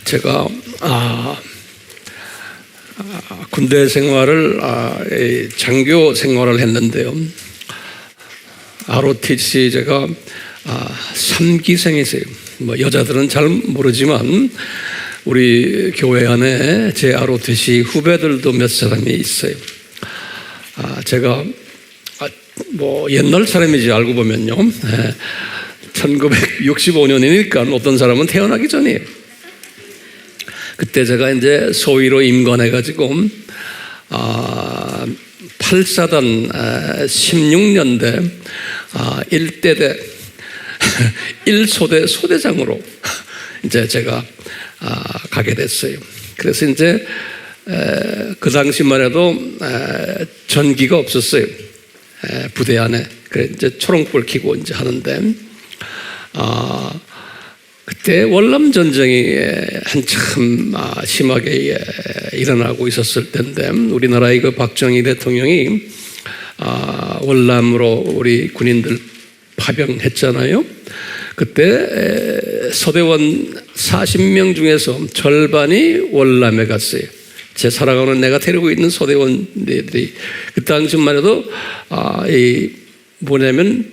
제가 군대 생활을 장교 생활을 했는데요. ROTC 제가 3기생이세요. 뭐 여자들은 잘 모르지만 우리 교회 안에 제 ROTC 후배들도 몇 사람이 있어요. 제가 뭐 옛날 사람이지 알고 보면요. 1965년이니까 어떤 사람은 태어나기 전이에요. 그때 제가 이제 소위로 임관해가지고 8사단 16년대 1대대 1소대 소대장으로 이제 제가 가게 됐어요. 그래서 이제 그 당시만 해도 전기가 없었어요. 부대 안에. 그래 이제 초롱불 켜고 이제 하는데 그때 월남 전쟁이 한참 심하게 일어나고 있었을 때인데 우리나라의 그 박정희 대통령이 월남으로 우리 군인들 파병했잖아요. 그때 소대원 40명 중에서 절반이 월남에 갔어요. 제 살아가는 내가 데리고 있는 소대원들이 그 당시만 해도 뭐냐면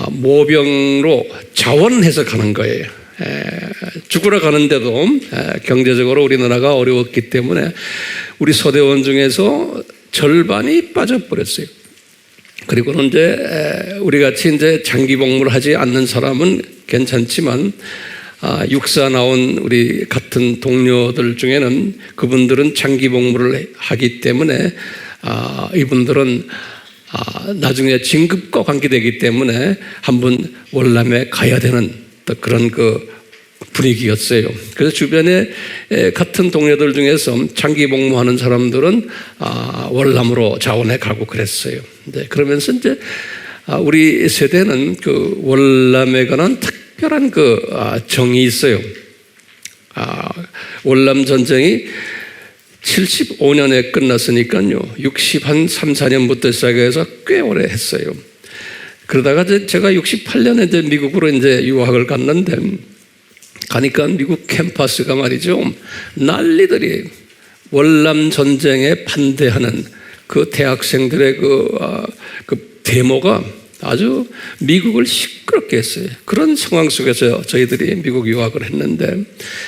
모병으로 자원해서 가는 거예요. 죽으러 가는데도 경제적으로 우리나라가 어려웠기 때문에 우리 소대원 중에서 절반이 빠져버렸어요. 그리고는 이제 우리 같이 이제 장기 복무를 하지 않는 사람은 괜찮지만 육사 나온 우리 같은 동료들 중에는 그분들은 장기 복무를 하기 때문에 이분들은 나중에 진급과 관계되기 때문에 한번 월남에 가야 되는 그런 그 분위기였어요. 그래서 주변에 같은 동료들 중에서 장기 복무하는 사람들은 월남으로 자원해 가고 그랬어요. 네, 그러면서 이제 우리 세대는 그 월남에 관한 특별한 그 정이 있어요. 월남 전쟁이 75년에 끝났으니까요. 63, 4년부터 시작해서 꽤 오래 했어요. 그러다가 제가 68년에 이제 미국으로 이제 유학을 갔는데 가니까 미국 캠퍼스가 말이죠. 난리들이 월남 전쟁에 반대하는 그 대학생들의 그 데모가 아주 미국을 시끄럽게 했어요. 그런 상황 속에서 저희들이 미국 유학을 했는데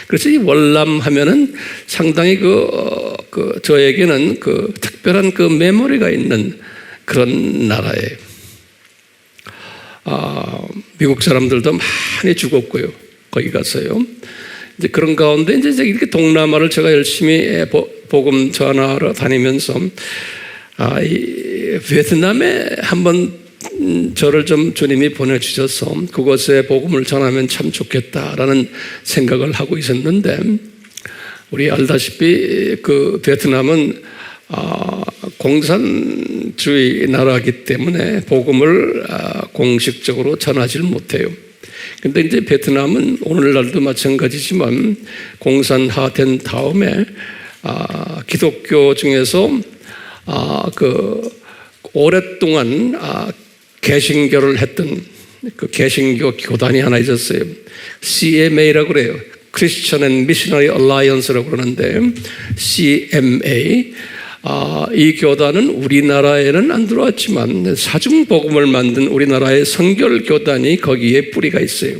그래서 이 월남 하면은 상당히 저에게는 그 특별한 그 메모리가 있는 그런 나라예요. 미국 사람들도 많이 죽었고요. 거기 가서요. 이제 그런 가운데 이제 이렇게 동남아를 제가 열심히 복음 전하러 다니면서 이 베트남에 한번 저를 좀 주님이 보내주셔서 그곳에 복음을 전하면 참 좋겠다라는 생각을 하고 있었는데 우리 알다시피 그 베트남은 공산주의 나라이기 때문에 복음을 공식적으로 전하지를 못해요. 근데 이제 베트남은 오늘날도 마찬가지지만 공산화된 다음에 기독교 중에서 그 오랫동안 개신교를 했던 그 개신교 교단이 하나 있었어요. CMA라고 그래요. Christian and Missionary Alliance라고 그러는데 CMA 이 교단은 우리나라에는 안 들어왔지만 사중복음을 만든 우리나라의 선결교단이 거기에 뿌리가 있어요.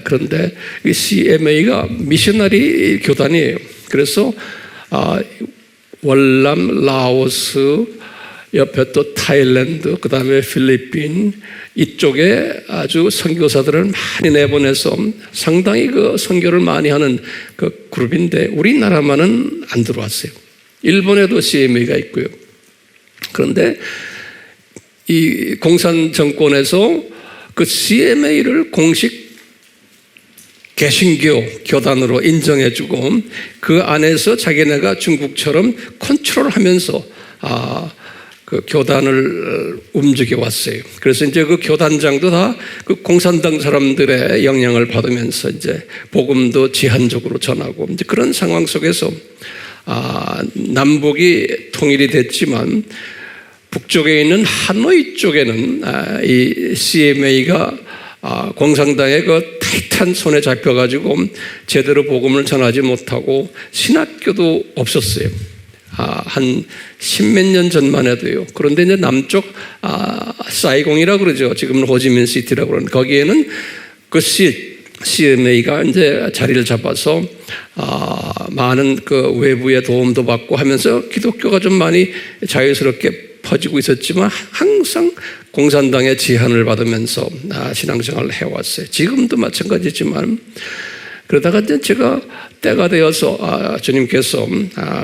그런데 이 CMA가 미셔너리 교단이에요. 그래서 월남, 라오스, 옆에 또 타일랜드, 그 다음에 필리핀 이쪽에 아주 선교사들을 많이 내보내서 상당히 그 선교를 많이 하는 그 그룹인데 우리나라만은 안 들어왔어요. 일본에도 CMA가 있고요. 그런데 이 공산 정권에서 그 CMA를 공식 개신교 교단으로 인정해주고 그 안에서 자기네가 중국처럼 컨트롤하면서 그 교단을 움직여 왔어요. 그래서 이제 그 교단장도 다 그 공산당 사람들의 영향을 받으면서 이제 복음도 제한적으로 전하고 이제 그런 상황 속에서 남북이 통일이 됐지만 북쪽에 있는 하노이 쪽에는 이 CMA가 공산당의 그 타이트한 손에 잡혀가지고 제대로 복음을 전하지 못하고 신학교도 없었어요. 한 10몇 년 전만 해도요. 그런데 이제 남쪽 사이공이라고 그러죠. 지금은 호지민시티라고 그러는 거기에는 그 CMA가 이제 자리를 잡아서 많은 그 외부의 도움도 받고 하면서 기독교가 좀 많이 자유스럽게 퍼지고 있었지만 항상 공산당의 제한을 받으면서 신앙생활을 해왔어요. 지금도 마찬가지지만 그러다가 이제 제가 때가 되어서 주님께서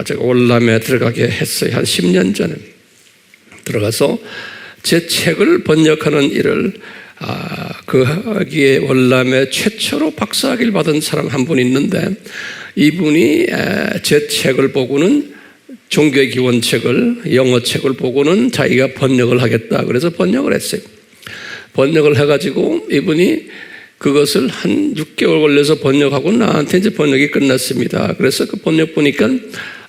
제가 월남에 들어가게 했어요. 한 10년 전에 들어가서 제 책을 번역하는 일을 거기에 월남에 최초로 박사학위를 받은 사람 한 분 있는데 이분이 제 책을 보고는 종교의 기원책을 영어 책을 보고는 자기가 번역을 하겠다 그래서 번역을 했어요. 번역을 해가지고 이분이 그것을 한 6개월 걸려서 번역하고 나한테 이제 번역이 끝났습니다. 그래서 그 번역 보니까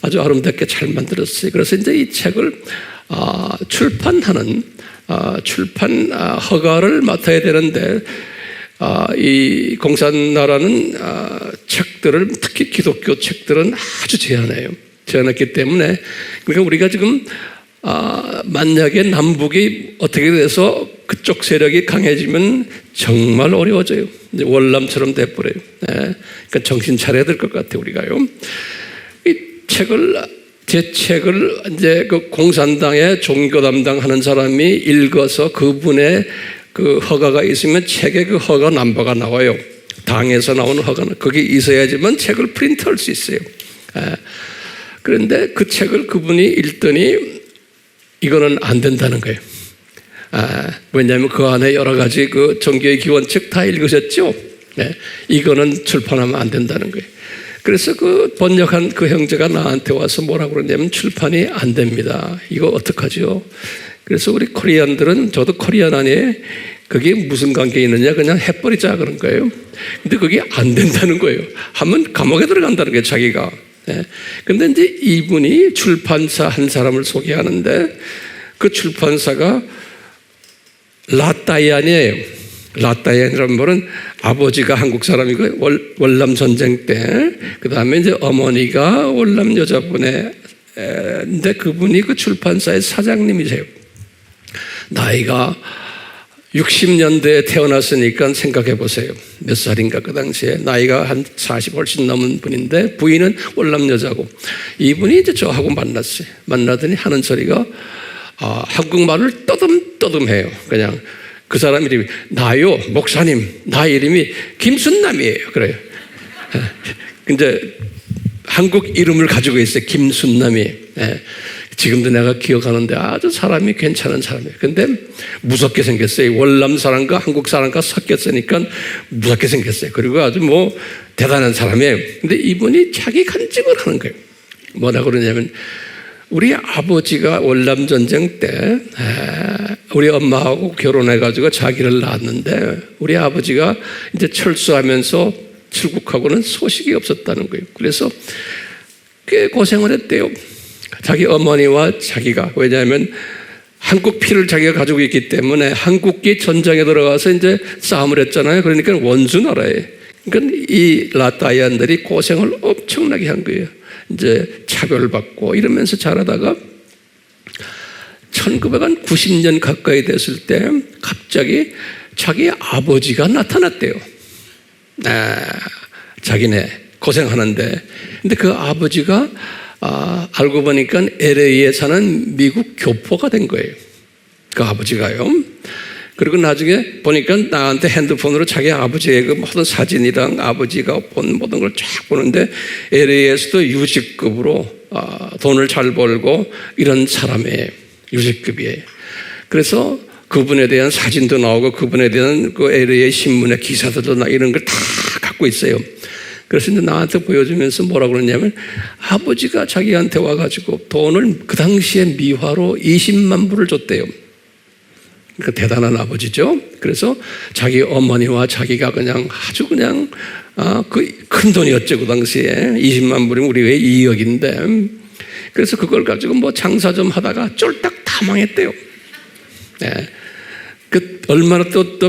아주 아름답게 잘 만들었어요. 그래서 이제 이 책을 출판하는 출판 허가를 맡아야 되는데 이 공산나라는 책들을 특히 기독교 책들은 아주 제한해요. 제한했기 때문에 그러니까 우리가 지금 만약에 남북이 어떻게 돼서 그쪽 세력이 강해지면 정말 어려워져요. 이제 월남처럼 돼버려요. 그러니까 정신 차려야 될 것 같아요, 우리가요. 이 책을 제 책을 이제 그 공산당의 종교 담당하는 사람이 읽어서 그분의 그 허가가 있으면 책에 그 허가 넘버가 나와요. 당에서 나오는 허가는 거기 있어야지만 책을 프린트할 수 있어요. 그런데 그 책을 그분이 읽더니 이거는 안 된다는 거예요. 왜냐하면 그 안에 여러 가지 그 종교의 기원책 다 읽으셨죠? 이거는 출판하면 안 된다는 거예요. 그래서 그 번역한 그 형제가 나한테 와서 뭐라고 그러냐면 출판이 안 됩니다. 이거 어떡하죠? 그래서 우리 코리안들은 저도 코리안 안에 그게 무슨 관계 있느냐 그냥 해버리자 그런 거예요. 근데 그게 안 된다는 거예요. 하면 감옥에 들어간다는 거예요, 자기가. 근데 이제 이분이 출판사 한 사람을 소개하는데 그 출판사가 라따이안이에요. 라따이안이라는 말은 아버지가 한국 사람이고 월남 전쟁 때 그 다음에 이제 어머니가 월남 여자분의 근데 그분이 그 출판사의 사장님이세요. 나이가 60년대에 태어났으니까 생각해 보세요. 몇 살인가 그 당시에 나이가 한 40 훨씬 넘은 분인데 부인은 월남 여자고 이분이 이제 저하고 만났어요. 만나더니 하는 소리가 한국말을 떠듬떠듬해요. 그냥 그 사람 이름이 나요 목사님 나 이름이 김순남이에요. 그래요. 근데 한국 이름을 가지고 있어요. 김순남이. 지금도 내가 기억하는데 아주 사람이 괜찮은 사람이에요. 근데 무섭게 생겼어요. 월남 사람과 한국 사람과 섞였으니까 무섭게 생겼어요. 그리고 아주 뭐 대단한 사람이에요. 근데 이분이 자기 간증을 하는 거예요. 뭐라고 그러냐면 우리 아버지가 월남 전쟁 때 우리 엄마하고 결혼해가지고 자기를 낳았는데 우리 아버지가 이제 철수하면서 출국하고는 소식이 없었다는 거예요. 그래서 꽤 고생을 했대요. 자기 어머니와 자기가. 왜냐하면 한국 피를 자기가 가지고 있기 때문에 한국이 전쟁에 들어가서 이제 싸움을 했잖아요. 그러니까 원수 나라에. 그러니까 이 라따이안들이 고생을 엄청나게 한 거예요. 이제 차별받고 이러면서 자라다가 1990년 가까이 됐을 때 갑자기 자기 아버지가 나타났대요. 자기네 고생하는데. 근데 그 아버지가 알고 보니까 LA에 사는 미국 교포가 된 거예요. 그 아버지가요. 그리고 나중에 보니까 나한테 핸드폰으로 자기 아버지의 그 모든 사진이랑 아버지가 본 모든 걸 쫙 보는데 LA에서도 유직급으로 돈을 잘 벌고 이런 사람이에요. 유직급이에요. 그래서 그분에 대한 사진도 나오고 그분에 대한 그 LA 신문의 기사들도 나 이런 걸 다 갖고 있어요. 그래서 이제 나한테 보여주면서 뭐라고 그러냐면 아버지가 자기한테 와가지고 돈을 그 당시에 미화로 20만 불을 줬대요. 그러니까 대단한 아버지죠. 그래서 자기 어머니와 자기가 그냥 아주 그냥 그 큰 돈이었죠. 그 당시에 20만 불이면 우리의 2억인데 그래서 그걸 가지고 뭐 장사 좀 하다가 쫄딱 다 망했대요. 얼마나 또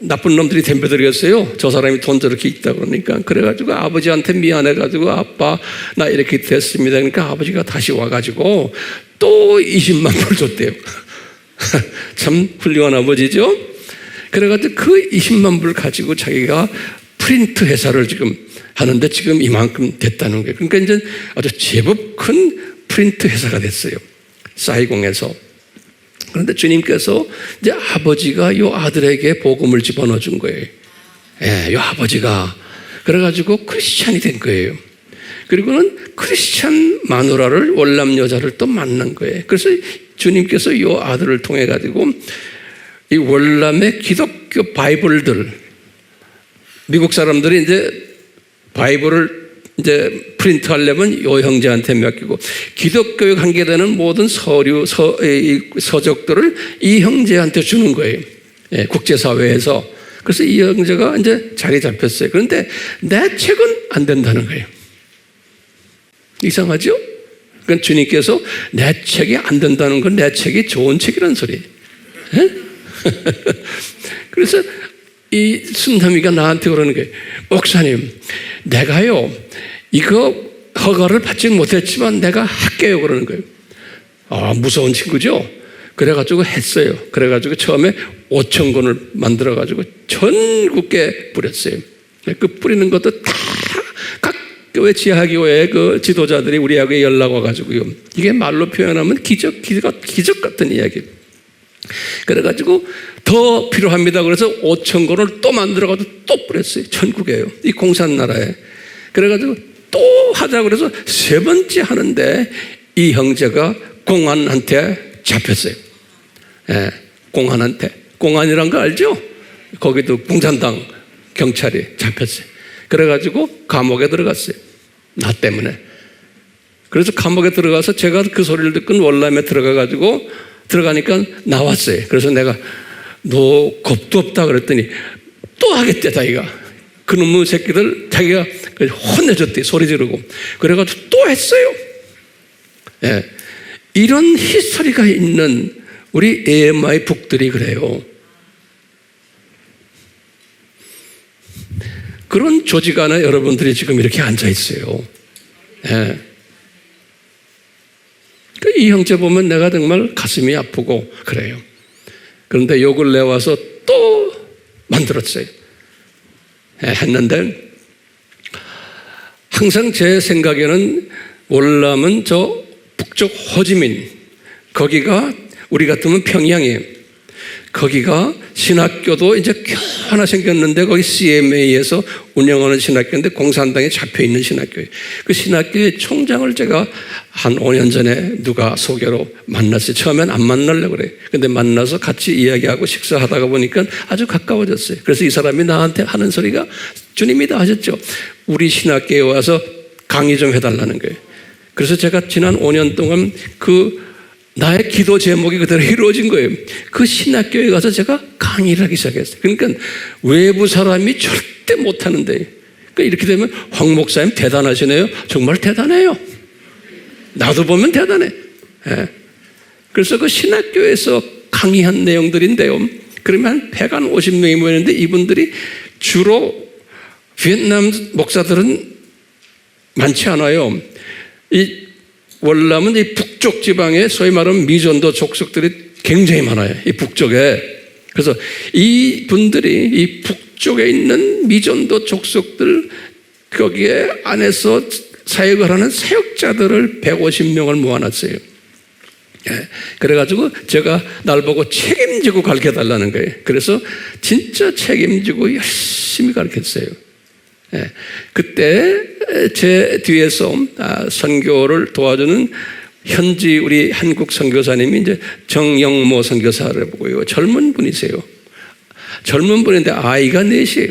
나쁜 놈들이 덤벼들겠어요. 저 사람이 돈 저렇게 있다 그러니까. 그래가지고 아버지한테 미안해가지고 아빠 나 이렇게 됐습니다. 그러니까 아버지가 다시 와가지고 또 20만 불 줬대요. 참 훌륭한 아버지죠. 그래가지고 그 20만 불 가지고 자기가 프린트 회사를 지금 하는데 지금 이만큼 됐다는 거예요. 그러니까 이제 아주 제법 큰 프린트 회사가 됐어요. 사이공에서. 그런데 주님께서 이제 아버지가 이 아들에게 복음을 집어넣어 준 거예요. 예, 이 아버지가. 그래가지고 크리스찬이 된 거예요. 그리고는 크리스찬 마누라를, 월남 여자를 또 만난 거예요. 그래서 주님께서 이 아들을 통해가지고 이 월남의 기독교 바이블들, 미국 사람들이 이제 바이블을 이제 프린트 하려면 이 형제한테 맡기고 기독교에 관계되는 모든 서적들을 이 형제한테 주는 거예요. 예, 국제사회에서. 그래서 이 형제가 이제 자리 잡혔어요. 그런데 내 책은 안 된다는 거예요. 이상하죠? 그러니까 주님께서 내 책이 안 된다는 건 내 책이 좋은 책이라는 소리예요. 예? 그래서 이 순담이가 나한테 그러는 거예요. 목사님, 내가요 이거 허가를 받지 못했지만 내가 할게요 그러는 거예요. 아, 무서운 친구죠. 그래가지고 했어요. 그래가지고 처음에 5천 권을 만들어가지고 전국에 뿌렸어요. 그 뿌리는 것도 다 각 교회 지하교회 그 지도자들이 우리하고 연락 와가지고요. 이게 말로 표현하면 기적 같은 이야기예요. 그래가지고 더 필요합니다. 그래서 5천 권을 또 만들어가지고 또 뿌렸어요. 전국에요. 이 공산나라에. 그래가지고 또 하자 그래서 세 번째 하는데 이 형제가 공안한테 잡혔어요. 예, 공안한테. 공안이란 거 알죠? 거기도 공산당 경찰이 잡혔어요. 그래가지고 감옥에 들어갔어요. 나 때문에. 그래서 감옥에 들어가서 제가 그 소리를 듣고 월남에 들어가가지고 들어가니까 나왔어요. 그래서 내가 너 겁도 없다 그랬더니 또 하겠대 자기가. 그놈의 새끼들 자기가 혼내줬대 소리 지르고. 그래가지고 또 했어요. 예. 이런 히스토리가 있는 우리 AMI 북들이 그래요. 그런 조직 안에 여러분들이 지금 이렇게 앉아 있어요. 예. 이 형제 보면 내가 정말 가슴이 아프고 그래요. 그런데 요 근래 와서 또 만들었어요. 했는데 항상 제 생각에는 월남은 저 북쪽 호지민, 거기가 우리 같으면 평양이에요. 거기가 신학교도 이제 하나 생겼는데 거기 CMA에서 운영하는 신학교인데 공산당에 잡혀있는 신학교예요. 그 신학교의 총장을 제가 한 5년 전에 누가 소개로 만났어요. 처음엔 안 만나려고 그래요. 근데 만나서 같이 이야기하고 식사하다가 보니까 아주 가까워졌어요. 그래서 이 사람이 나한테 하는 소리가 주님이 다 하셨죠. 우리 신학교에 와서 강의 좀 해달라는 거예요. 그래서 제가 지난 5년 동안 나의 기도 제목이 그대로 이루어진 거예요. 그 신학교에 가서 제가 강의를 하기 시작했어요. 그러니까 외부 사람이 절대 못하는데, 그러니까 이렇게 되면 황 목사님 대단하시네요. 정말 대단해요. 나도 보면 대단해. 예. 그래서 그 신학교에서 강의한 내용들인데요. 그러면 한 150명이 모였는데 이분들이 주로 베트남 목사들은 많지 않아요. 이 월남은 이 북쪽 지방에 소위 말하는 미전도 족속들이 굉장히 많아요. 이 북쪽에. 그래서 이 분들이 이 북쪽에 있는 미전도 족속들 거기에 안에서 사역을 하는 사역자들을 150명을 모아놨어요. 예. 그래가지고 제가 날 보고 책임지고 가르쳐달라는 거예요. 그래서 진짜 책임지고 열심히 가르쳤어요. 예. 그때 제 뒤에서 선교를 도와주는 현지 우리 한국 선교사님이 이제 정영모 선교사를 보고요. 젊은 분이세요. 젊은 분인데 아이가 넷이에요.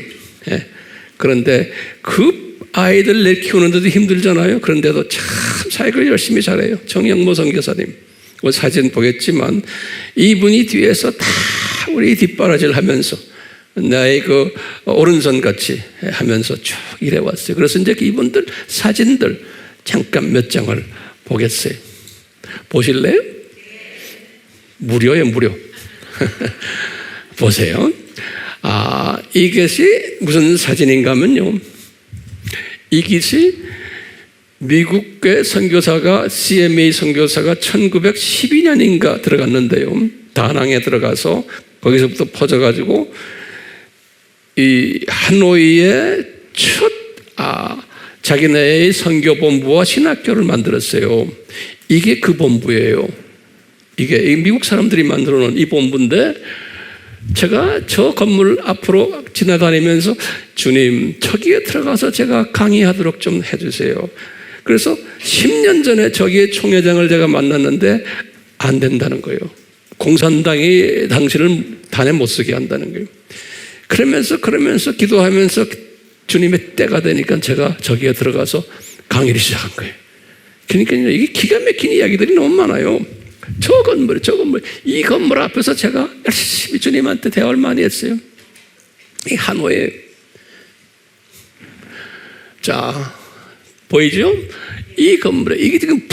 예. 그런데 그 아이들 키우는데도 힘들잖아요. 그런데도 참 사역을 열심히 잘해요. 정영모 선교사님. 그 사진 보겠지만 이분이 뒤에서 다 우리 뒷바라지를 하면서 나의 그 오른손 같이 하면서 쭉 일해왔어요. 그래서 이제 이분들 사진들 잠깐 몇 장을 보겠어요. 보실래요? 무료예요, 무료. 보세요. 이것이 무슨 사진인가 하면요. 이것이 미국의 선교사가 CMA 선교사가 1912년인가 들어갔는데요. 다낭에 들어가서 거기서부터 퍼져가지고 이 하노이의 첫 자기네의 선교본부와 신학교를 만들었어요. 이게 그 본부예요. 이게 미국 사람들이 만들어 놓은 이 본부인데 제가 저 건물 앞으로 지나다니면서 주님 저기에 들어가서 제가 강의하도록 좀 해주세요. 그래서 10년 전에 저기에 총회장을 제가 만났는데 안 된다는 거예요. 공산당이 당신을 단에 못 쓰게 한다는 거예요. 그러면서 기도하면서 주님의 때가 되니까 제가 저기에 들어가서 강의를 시작한 거예요. 그러니까 이게 기가 막힌 이야기들이 너무 많아요. 저 건물, 이 건물 앞에서 제가 열심히 주님한테 대화를 많이 했어요. 이 하노이에. 자, 보이죠? 이 건물에, 이게 지금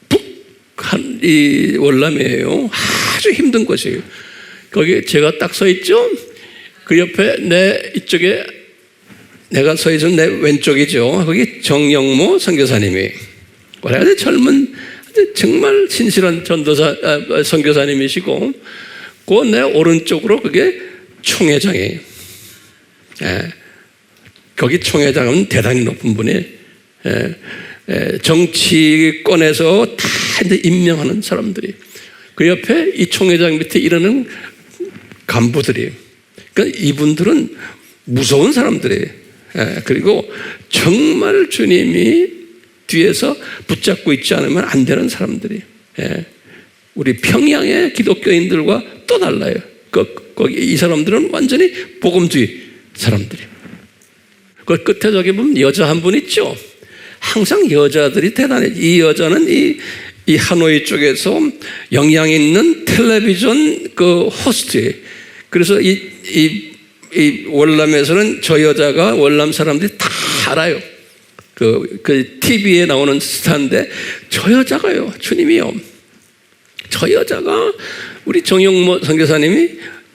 북한 이 월남이에요. 아주 힘든 곳이에요. 거기 제가 딱 서 있죠? 그 옆에 내 이쪽에 내가 서 있는 내 왼쪽이죠. 거기 정영모 선교사님이. 아주 젊은, 정말 신실한 선교사님이시고, 그 내 오른쪽으로 그게 총회장이에요. 예. 거기 총회장은 대단히 높은 분이, 정치권에서 다 이제 임명하는 사람들이. 그 옆에 이 총회장 밑에 이러는 간부들이. 그러니까 이분들은 무서운 사람들이에요. 그리고 정말 주님이 뒤에서 붙잡고 있지 않으면 안 되는 사람들이. 우리 평양의 기독교인들과 또 달라요. 거기 이 사람들은 완전히 복음주의 사람들이. 그 끝에 저기 보면 여자 한 분 있죠. 항상 여자들이 대단해. 이 여자는 이 하노이 쪽에서 영향 있는 텔레비전 그 호스트예요. 그래서 이 월남에서는 저 여자가 월남 사람들이 다 알아요. 그 TV에 나오는 스타인데 저 여자가요, 주님이요. 저 여자가 우리 정영모 선교사님이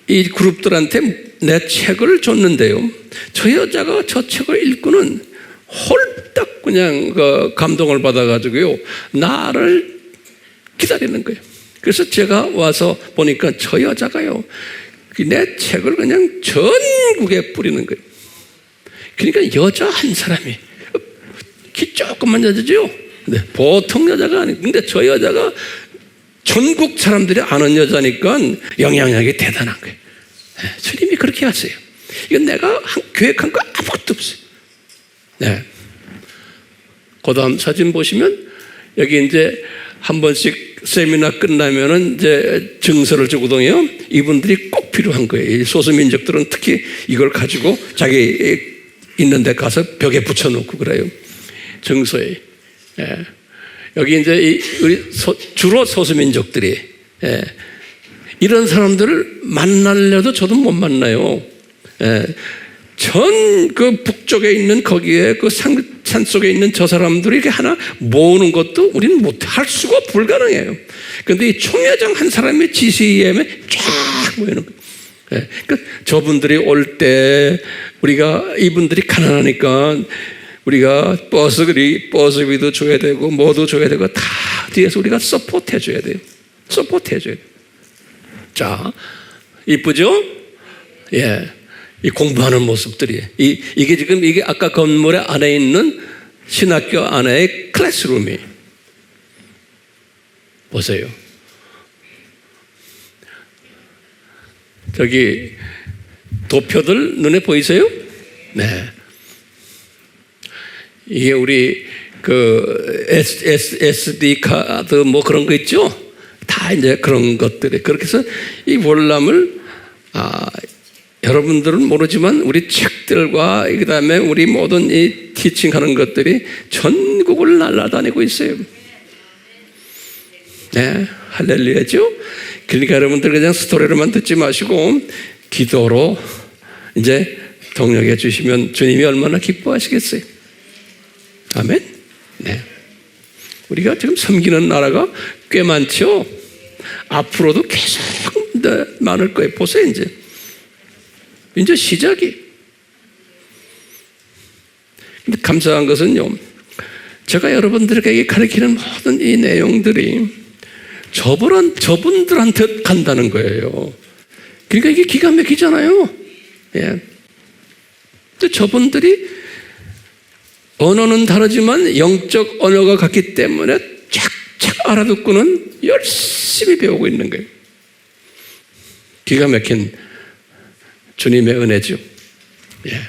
이 그룹들한테 내 책을 줬는데요. 저 여자가 저 책을 읽고는 홀딱 그냥 감동을 받아가지고요. 나를 기다리는 거예요. 그래서 제가 와서 보니까 저 여자가요. 내 책을 그냥 전국에 뿌리는 거예요. 그러니까 여자 한 사람이 키 조금만 여자죠. 네, 보통 여자가 아니고, 근데 저 여자가 전국 사람들이 아는 여자니까 영향력이 대단한 거예요. 네, 주님이 그렇게 하세요. 이건 내가 계획한 거 아무것도 없어요. 네. 그 다음 사진 보시면 여기 이제 한 번씩 세미나 끝나면은 이제 증서를 주거든요. 이분들이 꼭 필요한 거예요. 이 소수민족들은 특히 이걸 가지고 자기 있는 데 가서 벽에 붙여놓고 그래요. 증서에. 예. 여기 이제 우리 주로 소수민족들이 이런 사람들을 만나려도 저도 못 만나요. 전 그 북쪽에 있는 거기에 그 산 속에 있는 저 사람들이 이렇게 하나 모으는 것도 우리는 할 수가 불가능해요. 그런데 이 총회장 한 사람의 지시에 쫙 모이는 거예요. 그러니까 저분들이 올 때 우리가 이분들이 가난하니까 우리가 버스비도 줘야 되고 뭐도 줘야 되고 다 뒤에서 우리가 서포트 해줘야 돼요. 서포트 해줘야 돼요. 자, 이쁘죠? 예. 이 공부하는 모습들이. 이게 지금 이게 아까 건물의 안에 있는 신학교 안에의 클래스룸이. 보세요. 저기 도표들 눈에 보이세요? 네. 이게 우리 그 SD 카드 뭐 그런 거 있죠? 다 이제 그런 것들이. 그렇게 해서 이 월남을 여러분들은 모르지만 우리 책들과 그다음에 우리 모든 이 티칭하는 것들이 전국을 날아다니고 있어요. 네, 할렐루야죠. 그러니까 여러분들 그냥 스토리로만 듣지 마시고 기도로 이제 동력해 주시면 주님이 얼마나 기뻐하시겠어요. 아멘. 네. 우리가 지금 섬기는 나라가 꽤 많죠. 앞으로도 계속 많을 거예요. 보세요 이제. 이제 시작이. 근데 감사한 것은요, 제가 여러분들에게 가르치는 모든 이 내용들이 저분들한테 간다는 거예요. 그러니까 이게 기가 막히잖아요. 예. 저분들이 언어는 다르지만 영적 언어가 같기 때문에 착착 알아듣고는 열심히 배우고 있는 거예요. 기가 막힌 주님의 은혜죠. 예.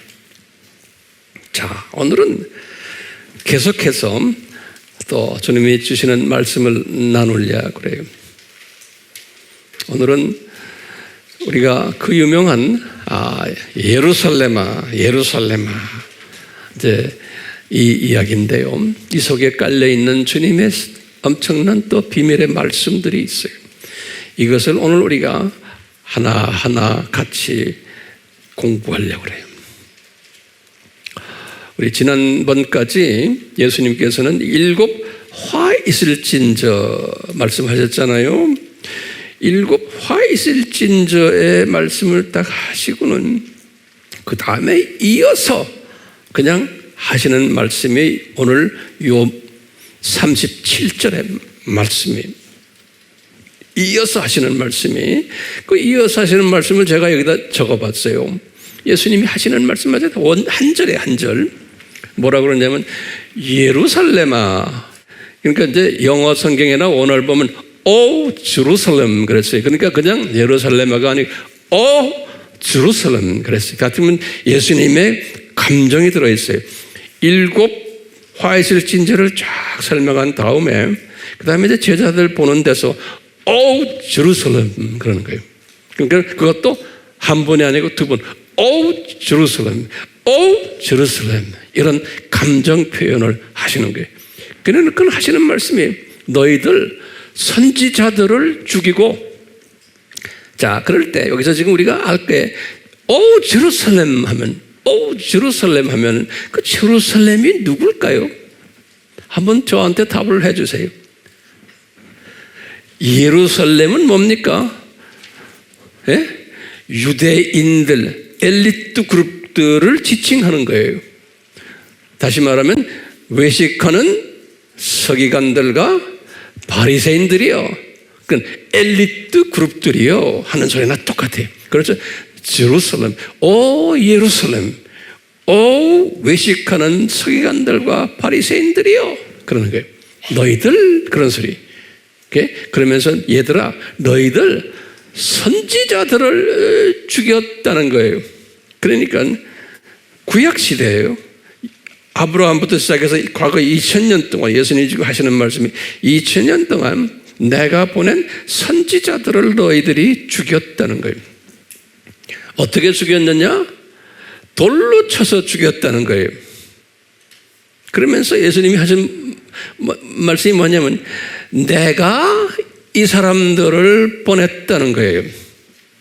자, 오늘은 계속해서 또 주님이 주시는 말씀을 나누려고 그래요. 오늘은 우리가 그 유명한 예루살렘아 이제 이 이야기인데요. 이 속에 깔려 있는 주님의 엄청난 또 비밀의 말씀들이 있어요. 이것을 오늘 우리가 하나하나 같이 공부하려고 그래요. 우리 지난번까지 예수님께서는 7 화 있을진저 말씀하셨잖아요. 7 화 있을진저의 말씀을 딱 하시고는 그 다음에 이어서 그냥 하시는 말씀이 오늘 요 37절의 말씀이 이어서 하시는 말씀이 그 이어서 하시는 말씀을 제가 여기다 적어봤어요. 예수님이 하시는 말씀마저 한 절에 한 절 뭐라고 그러냐면 예루살렘아, 그러니까 이제 영어 성경이나 원어를 보면 오 제루살렘 그랬어요. 그러니까 그냥 예루살렘아가 아니고 오 제루살렘 그랬어요. 같으면 예수님의 감정이 들어있어요. 7 화이슬 진저를 쫙 설명한 다음에 그 다음에 이제 제자들 보는 데서 오 제루살렘 그러는 거예요. 그러니까 그것도 한 번이 아니고 2번 오 제루살렘, 오 제루살렘 이런 감정 표현을 하시는 거예요. 그러니까 하시는 말씀이 너희들 선지자들을 죽이고, 자 그럴 때 여기서 지금 우리가 알 때 오 제루살렘 하면 그 제루살렘이 누굴까요? 한번 저한테 답을 해주세요. 예루살렘은 뭡니까? 예? 유대인들 엘리트 그룹들을 지칭하는 거예요. 다시 말하면 외식하는 서기관들과 바리새인들이요, 그건 엘리트 그룹들이요 하는 소리나 똑같아요. 그래서 제루살렘, 오 예루살렘, 오 외식하는 서기관들과 바리새인들이요 그러는 거예요. 너희들 그런 소리. 그러면서 얘들아 너희들 선지자들을 죽였다는 거예요. 그러니까 구약시대예요. 아브라함부터 시작해서 과거 2000년 동안 예수님이 지금 하시는 말씀이 2000년 동안 내가 보낸 선지자들을 너희들이 죽였다는 거예요. 어떻게 죽였느냐? 돌로 쳐서 죽였다는 거예요. 그러면서 예수님이 하신 말씀이 뭐냐면 내가 이 사람들을 보냈다는 거예요.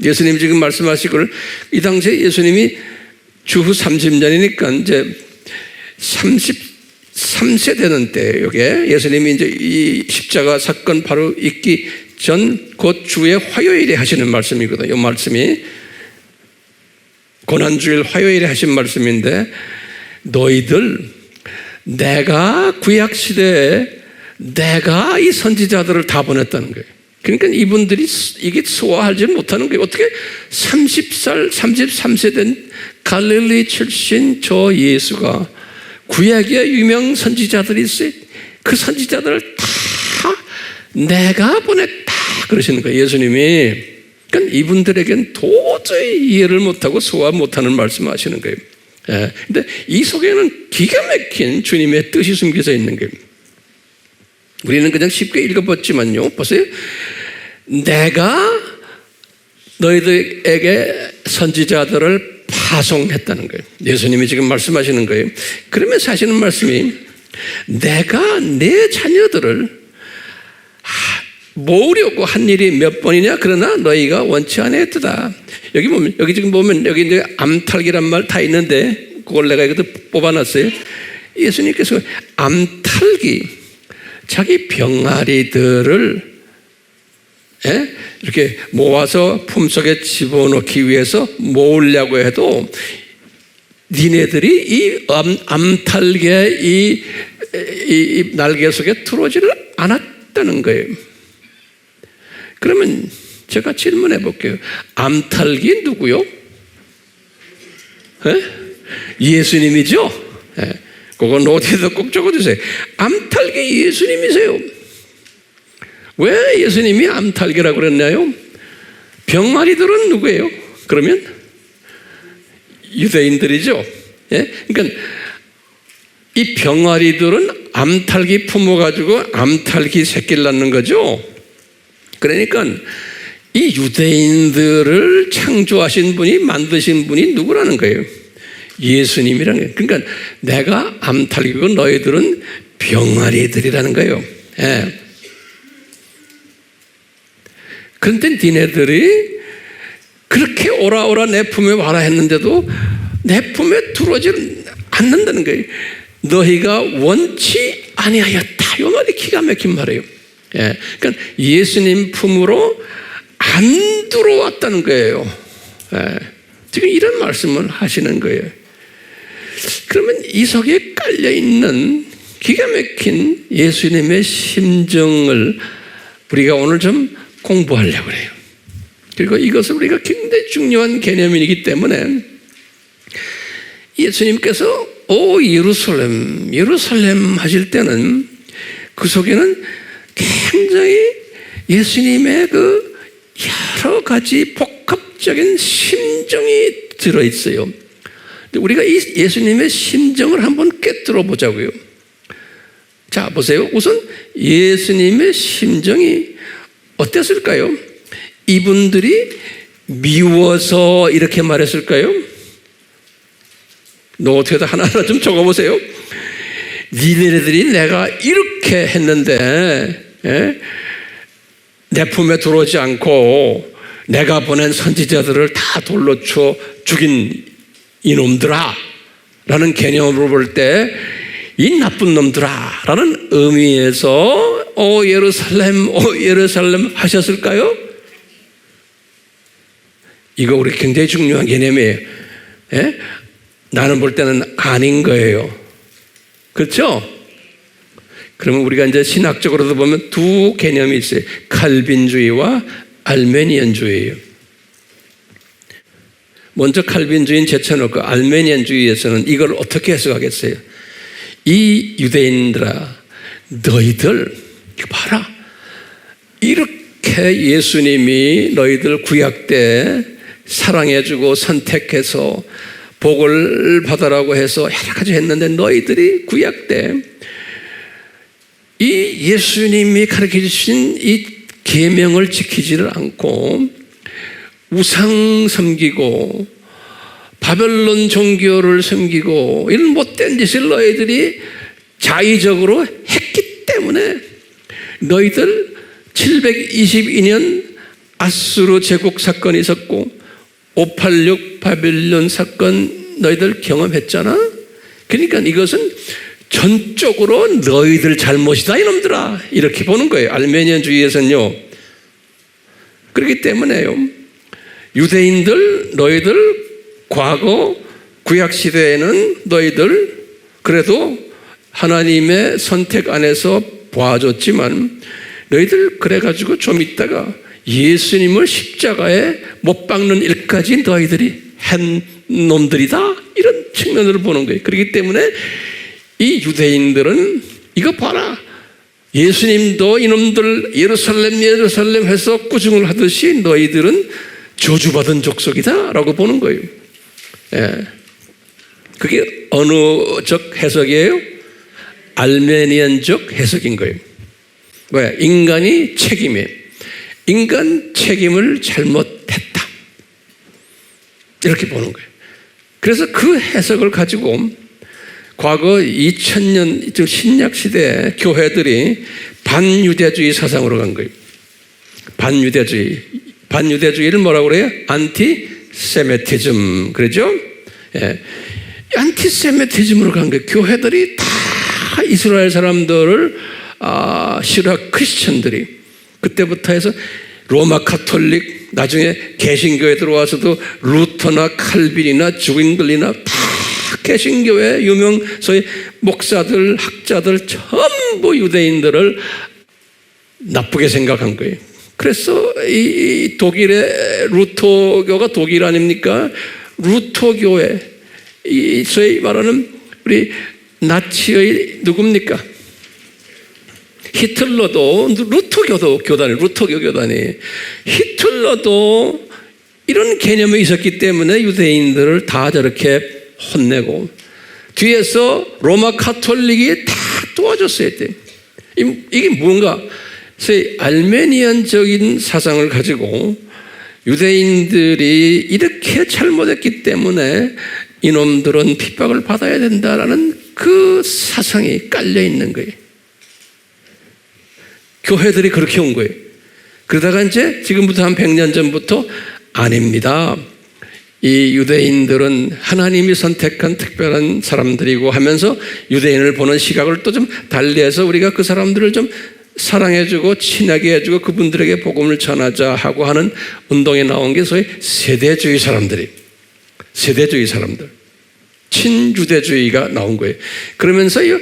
예수님이 지금 말씀하시기를 이 당시에 예수님이 주후 30년이니까 이제 33세 되는 때 여기에 예수님이 이제 이 십자가 사건 바로 있기 전 곧 주의 화요일에 하시는 말씀이거든요. 이 말씀이 고난주일 화요일에 하신 말씀인데 너희들 내가 구약시대에 내가 이 선지자들을 다 보냈다는 거예요. 그러니까 이분들이 이게 소화하지 못하는 거예요. 어떻게 30살 33세 된 갈릴리 출신 저 예수가 구약의 유명 선지자들이 있어요. 그 선지자들을 다 내가 보냈다 그러시는 거예요. 예수님이. 그러니까 이분들에겐 도저히 이해를 못하고 소화 못하는 말씀을 하시는 거예요. 그런데 이 속에는 기가 막힌 주님의 뜻이 숨겨져 있는 거예요. 우리는 그냥 쉽게 읽어봤지만요. 보세요. 내가 너희들에게 선지자들을 파송했다는 거예요. 예수님이 지금 말씀하시는 거예요. 그러면서 하시는 말씀이 내가 내 자녀들을 모으려고 한 일이 몇 번이냐? 그러나 너희가 원치 않았다. 여기 지금 보면 여기 이제 암탈기란 말 다 있는데 그걸 내가 이것도 뽑아놨어요. 예수님께서 암탈기 자기 병아리들을 이렇게 모아서 품속에 집어넣기 위해서 모으려고 해도 니네들이 이 암탉의 이 날개 속에 들어오지를 않았다는 거예요. 그러면 제가 질문해 볼게요. 암탉이 누구요? 예수님이죠? 그건 노트에도 꼭 적어주세요. 암탉이 예수님이세요. 왜 예수님이 암탉이라고 그랬나요? 병아리들은 누구예요? 그러면 유대인들이죠. 그러니까 이 병아리들은 암탉이 품어가지고 암탉이 새끼를 낳는 거죠. 그러니까 이 유대인들을 창조하신 분이, 만드신 분이 누구라는 거예요? 예수님이라는 거예요. 그러니까 내가 암탉이고 너희들은 병아리들이라는 거예요. 그런데 니네들이 그렇게 오라 내 품에 와라 했는데도 내 품에 들어오지 않는다는 거예요. 너희가 원치 아니하였다. 이 말이 기가 막힌 말이에요. 그러니까 예수님 품으로 안 들어왔다는 거예요. 지금 이런 말씀을 하시는 거예요. 그러면 이 속에 깔려있는 기가 막힌 예수님의 심정을 우리가 오늘 좀 공부하려고 해요. 그리고 이것은 우리가 굉장히 중요한 개념이기 때문에 예수님께서 오 예루살렘, 예루살렘 하실 때는 그 속에는 굉장히 예수님의 그 여러 가지 복합적인 심정이 들어있어요. 우리가 이 예수님의 심정을 한번 꿰뚫어 보자고요. 자, 보세요. 우선 예수님의 심정이 어땠을까요? 이분들이 미워서 이렇게 말했을까요? 노트에다 하나하나 좀 적어보세요. 니네들이 내가 이렇게 했는데 내 품에 들어오지 않고 내가 보낸 선지자들을 다 돌로 쳐 죽인 이놈들아 라는 개념으로 볼 때 이 나쁜 놈들아 라는 의미에서 오 예루살렘 하셨을까요? 이거 우리 굉장히 중요한 개념이에요. 나는 볼 때는 아닌 거예요. 그렇죠? 그러면 우리가 이제 신학적으로도 보면 두 개념이 있어요. 칼빈주의와 알메니안주의예요. 먼저 칼빈주의는 제쳐놓고 알메니안주의에서는 이걸 어떻게 해석하겠어요? 이 유대인들아, 너희들 이거 봐라. 이렇게 예수님이 너희들 구약 때 사랑해주고 선택해서 복을 받으라고 해서 여러 가지 했는데 너희들이 구약 때 이 예수님이 가르쳐 주신 이 계명을 지키지를 않고 우상 섬기고 바벨론 종교를 섬기고 이런 못된 짓을 너희들이 자의적으로 했기 때문에 너희들 722년 아수르 제국 사건이 있었고 586 바벨론 사건 너희들 경험했잖아. 그러니까 이것은 전적으로 너희들 잘못이다 이놈들아 이렇게 보는 거예요. 알메니안주의에서는요. 그렇기 때문에요. 유대인들 너희들 과거 구약시대에는 너희들 그래도 하나님의 선택 안에서 봐줬지만 너희들 그래가지고 좀 있다가 예수님을 십자가에 못 박는 일까지 너희들이 한 놈들이다 이런 측면으로 보는 거예요. 그렇기 때문에 이 유대인들은 이거 봐라 예수님도 이놈들 예루살렘 해서 꾸중을 하듯이 너희들은 저주받은 족속이다 라고 보는 거예요. 그게 어느적 해석이에요? 알메니안적 해석인 거예요. 왜? 인간이 책임이에요. 인간 책임을 잘못했다 이렇게 보는 거예요. 그래서 그 해석을 가지고 과거 2000년 신약 시대에 교회들이 반유대주의 사상으로 간 거예요. 반유대주의를 뭐라고 그래요? 안티세미티즘 그러죠? 안티세미티즘으로 간 거예요. 교회들이 다 이스라엘 사람들을 싫어한 크리스천들이 그때부터 해서 로마 카톨릭, 나중에 개신교에 들어와서도 루터나 칼빈이나 주잉글리나 다 개신교의 유명 소위 목사들, 학자들 전부 유대인들을 나쁘게 생각한 거예요. 그래서 이 독일의 루터교가 독일 아닙니까? 루터교회, 이 소위 말하는 우리 나치의 누굽니까? 히틀러도 루터교 교단이 히틀러도 이런 개념이 있었기 때문에 유대인들을 다 저렇게 혼내고 뒤에서 로마 카톨릭이 다 도와줬어야 돼. 이게 뭔가 알메니안적인 사상을 가지고 유대인들이 이렇게 잘못했기 때문에 이놈들은 핍박을 받아야 된다라는 그 사상이 깔려 있는 거예요. 교회들이 그렇게 온 거예요. 그러다가 이제 지금부터 한 100년 전부터 아닙니다. 이 유대인들은 하나님이 선택한 특별한 사람들이고 하면서 유대인을 보는 시각을 또 좀 달리해서 우리가 그 사람들을 좀 사랑해주고 친하게 해주고 그분들에게 복음을 전하자 하고 하는 운동에 나온 게 소위 세대주의 사람들, 친유대주의가 나온 거예요. 그러면서 이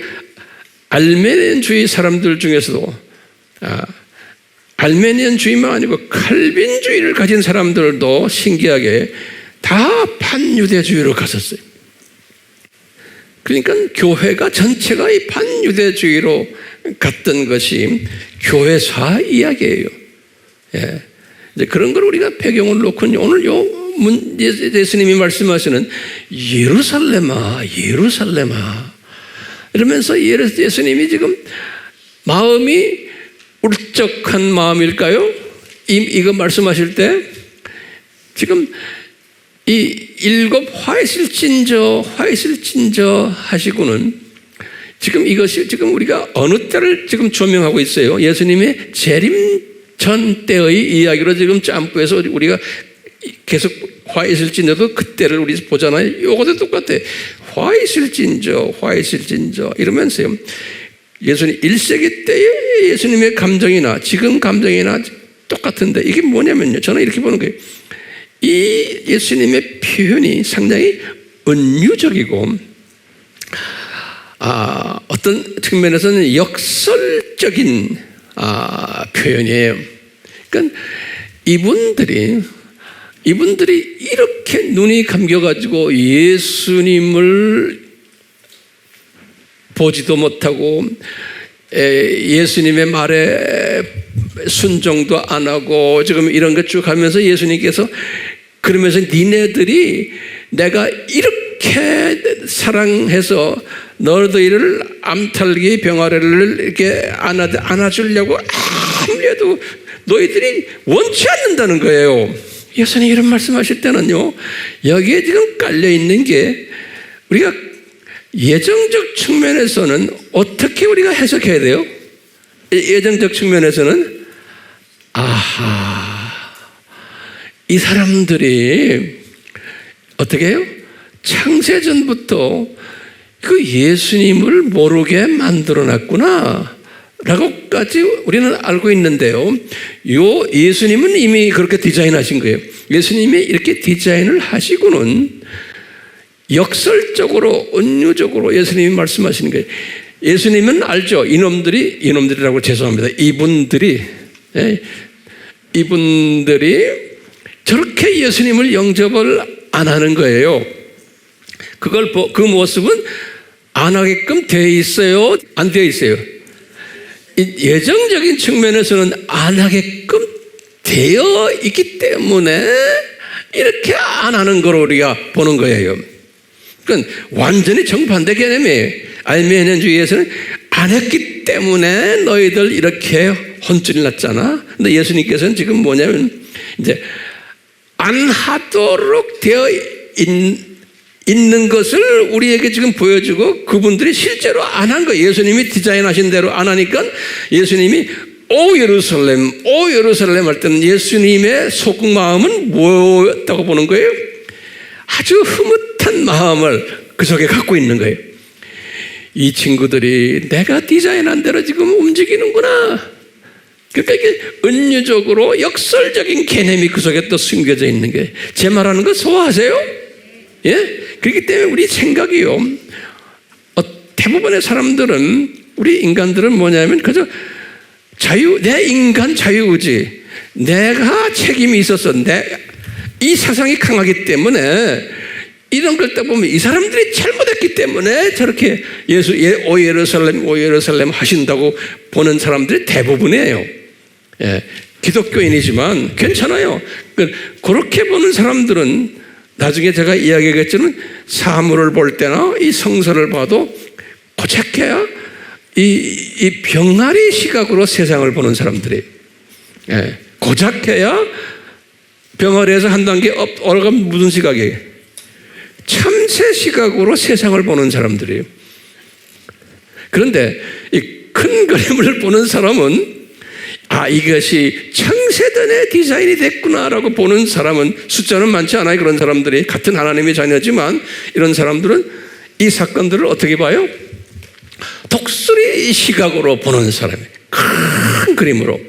알메니안주의 사람들 중에서도 알메니안주의만 아니고 칼빈주의를 가진 사람들도 신기하게 다 반유대주의로 갔었어요. 그러니까 교회가 전체가 이 반유대주의로 갔던 것이 교회사 이야기예요. 예. 이제 그런 걸 우리가 배경을 놓고 오늘 예수님이 말씀하시는 예루살렘아 이러면서 예수님이 지금 마음이 울적한 마음일까요? 이거 말씀하실 때 지금 이 7 화이슬진저 하시고는 지금 이것이 지금 우리가 어느 때를 지금 조명하고 있어요. 예수님의 재림 전 때의 이야기로 지금 짬뿌해서 우리가 계속 화이슬진저도 그때를 우리 보잖아요. 이것도 똑같아. 화이슬진저 이러면서요. 예수님 1세기 때의 예수님의 감정이나 지금 감정이나 똑같은데 이게 뭐냐면요. 저는 이렇게 보는 거예요. 이 예수님의 표현이 상당히 은유적이고 어떤 측면에서는 역설적인 표현이에요. 그러니까 이분들이 이렇게 눈이 감겨가지고 예수님을 보지도 못하고 예수님의 말에 순종도 안 하고 지금 이런 것 쭉 하면서 예수님께서 그러면서 니네들이 내가 이렇게 사랑해서 너희들을 암탈기 병아리를 이렇게 안아주려고 아무리 해도 너희들이 원치 않는다는 거예요. 예수님 이런 말씀하실 때는요, 여기에 지금 깔려 있는 게 우리가 예정적 측면에서는 어떻게 우리가 해석해야 돼요? 예정적 측면에서는 이 사람들이 어떻게 해요? 창세전부터 그 예수님을 모르게 만들어놨구나 라고까지 우리는 알고 있는데요. 요 예수님은 이미 그렇게 디자인하신 거예요. 예수님이 이렇게 디자인을 하시고는 역설적으로 은유적으로 예수님이 말씀하시는 거예요. 예수님은 알죠. 이놈들이라고 죄송합니다. 이분들이 저렇게 예수님을 영접을 안 하는 거예요. 그 모습은 안 하게끔 되어 있어요? 안 되어 있어요? 예정적인 측면에서는 안 하게끔 되어 있기 때문에 이렇게 안 하는 걸 우리가 보는 거예요. 그건 완전히 정반대 개념이에요. 알메니안주의에서는 안 했기 때문에 너희들 이렇게 혼쭐이 났잖아. 근데 예수님께서는 지금 뭐냐면 이제 안 하도록 되어 있는 것을 우리에게 지금 보여주고 그분들이 실제로 안 한 거예요. 예수님이 디자인하신 대로 안 하니까 예수님이 오 예루살렘 할 때는 예수님의 속마음은 뭐였다고 보는 거예요? 아주 흐뭇한 마음을 그 속에 갖고 있는 거예요. 이 친구들이 내가 디자인한 대로 지금 움직이는구나. 그러니까 이게 은유적으로 역설적인 개념이 그 속에 또 숨겨져 있는 게, 제 말하는 거 소화하세요? 예? 그렇기 때문에 우리 생각이요, 대부분의 사람들은, 우리 인간들은 뭐냐면 그저 내 인간 자유의지, 내가 책임이 있어서 이 사상이 강하기 때문에 이런 걸 딱 보면 이 사람들이 잘못했기 때문에 저렇게 오 예루살렘 하신다고 보는 사람들이 대부분이에요. 예, 기독교인이지만 괜찮아요. 그렇게 보는 사람들은 나중에 제가 이야기하겠지만 사물을 볼 때나 이 성서를 봐도 고작해야 이 병아리 시각으로 세상을 보는 사람들이, 예, 고작해야 병아리에서 한 단계 올라가면 무슨 시각이에요? 참새 시각으로 세상을 보는 사람들이에요. 그런데 이 큰 그림을 보는 사람은 이것이 창세전에 디자인이 됐구나라고 보는 사람은, 숫자는 많지 않아요. 그런 사람들이 같은 하나님의 자녀지만 이런 사람들은 이 사건들을 어떻게 봐요? 독수리 시각으로 보는 사람이에요. 큰 그림으로.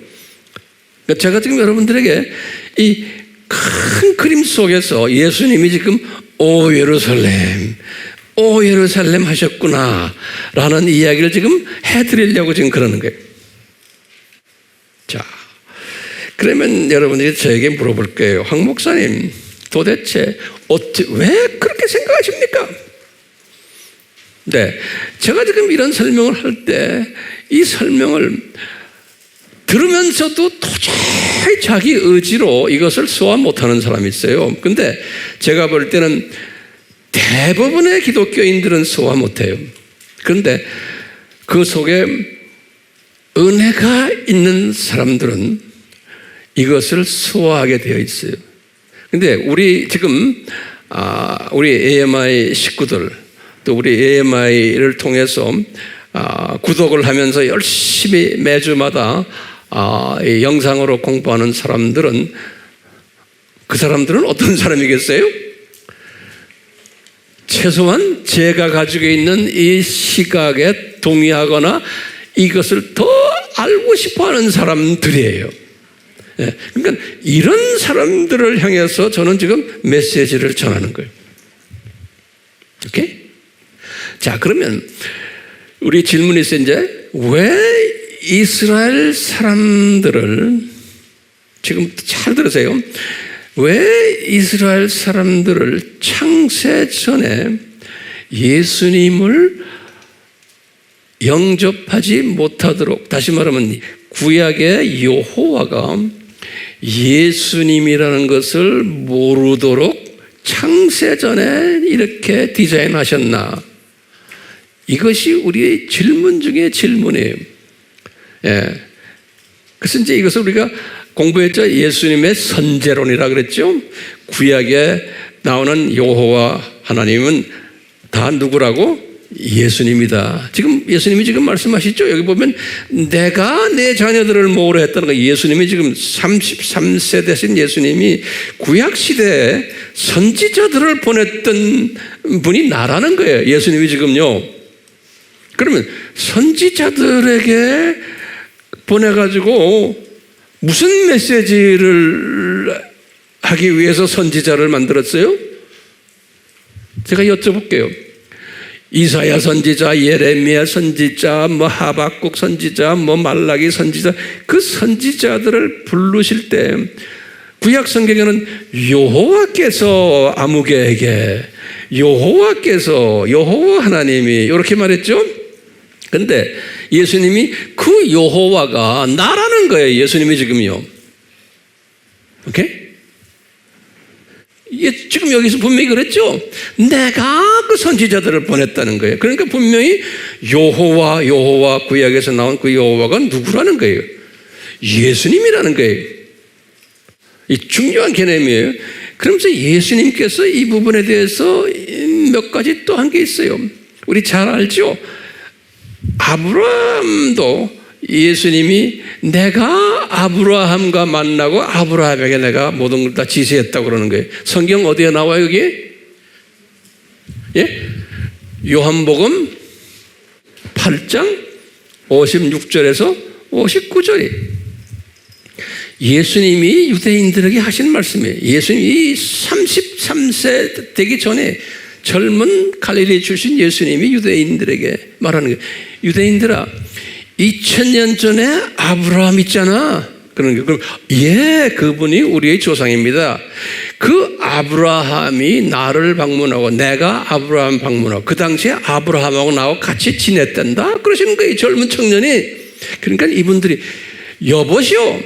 제가 지금 여러분들에게 이 큰 그림 속에서 예수님이 지금 오 예루살렘 하셨구나 라는 이야기를 지금 해드리려고 지금 그러는 거예요. 자, 그러면 여러분들이 저에게 물어볼 거예요. 황 목사님, 도대체 왜 그렇게 생각하십니까? 네, 제가 지금 이런 설명을 할 때 이 설명을 들으면서도 도저히 자기 의지로 이것을 소화 못하는 사람이 있어요. 근데 제가 볼 때는 대부분의 기독교인들은 소화 못해요. 그런데 그 속에 은혜가 있는 사람들은 이것을 소화하게 되어 있어요. 근데 우리 지금 우리 AMI 식구들, 또 우리 AMI를 통해서 구독을 하면서 열심히 매주마다 이 영상으로 공부하는 사람들은, 그 사람들은 어떤 사람이겠어요? 최소한 제가 가지고 있는 이 시각에 동의하거나 이것을 더 알고 싶어하는 사람들이에요. 그러니까 이런 사람들을 향해서 저는 지금 메시지를 전하는 거예요. 오케이? 자, 그러면 우리 질문이 있어요. 이제 왜 이스라엘 사람들을, 지금 잘 들으세요. 왜 이스라엘 사람들을 창세 전에 예수님을 영접하지 못하도록, 다시 말하면 구약의 여호와가 예수님이라는 것을 모르도록 창세 전에 이렇게 디자인하셨나? 이것이 우리의 질문 중에 질문이에요. 예. 그래서 이제 이것을 우리가 공부했죠. 예수님의 선제론이라 그랬죠. 구약에 나오는 여호와 하나님은 다 누구라고? 예수님이다. 지금 예수님이 지금 말씀하시죠. 여기 보면 내가 내 자녀들을 모으려 했다는 거. 예수님이 지금 33세 되신 예수님이 구약 시대에 선지자들을 보냈던 분이 나라는 거예요. 예수님이 지금요. 그러면 선지자들에게 보내가지고 무슨 메시지를 하기 위해서 선지자를 만들었어요? 제가 여쭤볼게요. 이사야 선지자, 예레미야 선지자, 하박국 선지자, 말라기 선지자, 그 선지자들을 부르실 때 구약 성경에는 여호와께서 아무개에게, 여호와 하나님이 이렇게 말했죠. 근데 예수님이 그 여호와가 나라는 거예요. 예수님이 지금요. 오케이? 지금 여기서 분명히 그랬죠. 내가 그 선지자들을 보냈다는 거예요. 그러니까 분명히 여호와 구약에서 나온 그 여호와가 누구라는 거예요? 예수님이라는 거예요. 이 중요한 개념이에요. 그러면서 예수님께서 이 부분에 대해서 몇 가지 또 한 게 있어요. 우리 잘 알죠? 아브라함도 예수님이 내가 아브라함과 만나고 아브라함에게 내가 모든 걸 다 지시했다고 그러는 거예요. 성경 어디에 나와요, 여기? 예? 요한복음 8장 56절에서 59절이. 예수님이 유대인들에게 하신 말씀이에요. 예수님이 33세 되기 전에 젊은 갈릴리 출신 예수님이 유대인들에게 말하는 거예요. 유대인들아, 2000년 전에 아브라함 있잖아. 그런 게, 그럼 그분이 우리의 조상입니다. 그 아브라함이 나를 방문하고 내가 아브라함 방문하고 그 당시에 아브라함하고 나하고 같이 지냈단다 그러시는 거예요. 젊은 청년이. 그러니까 이분들이 여보시오,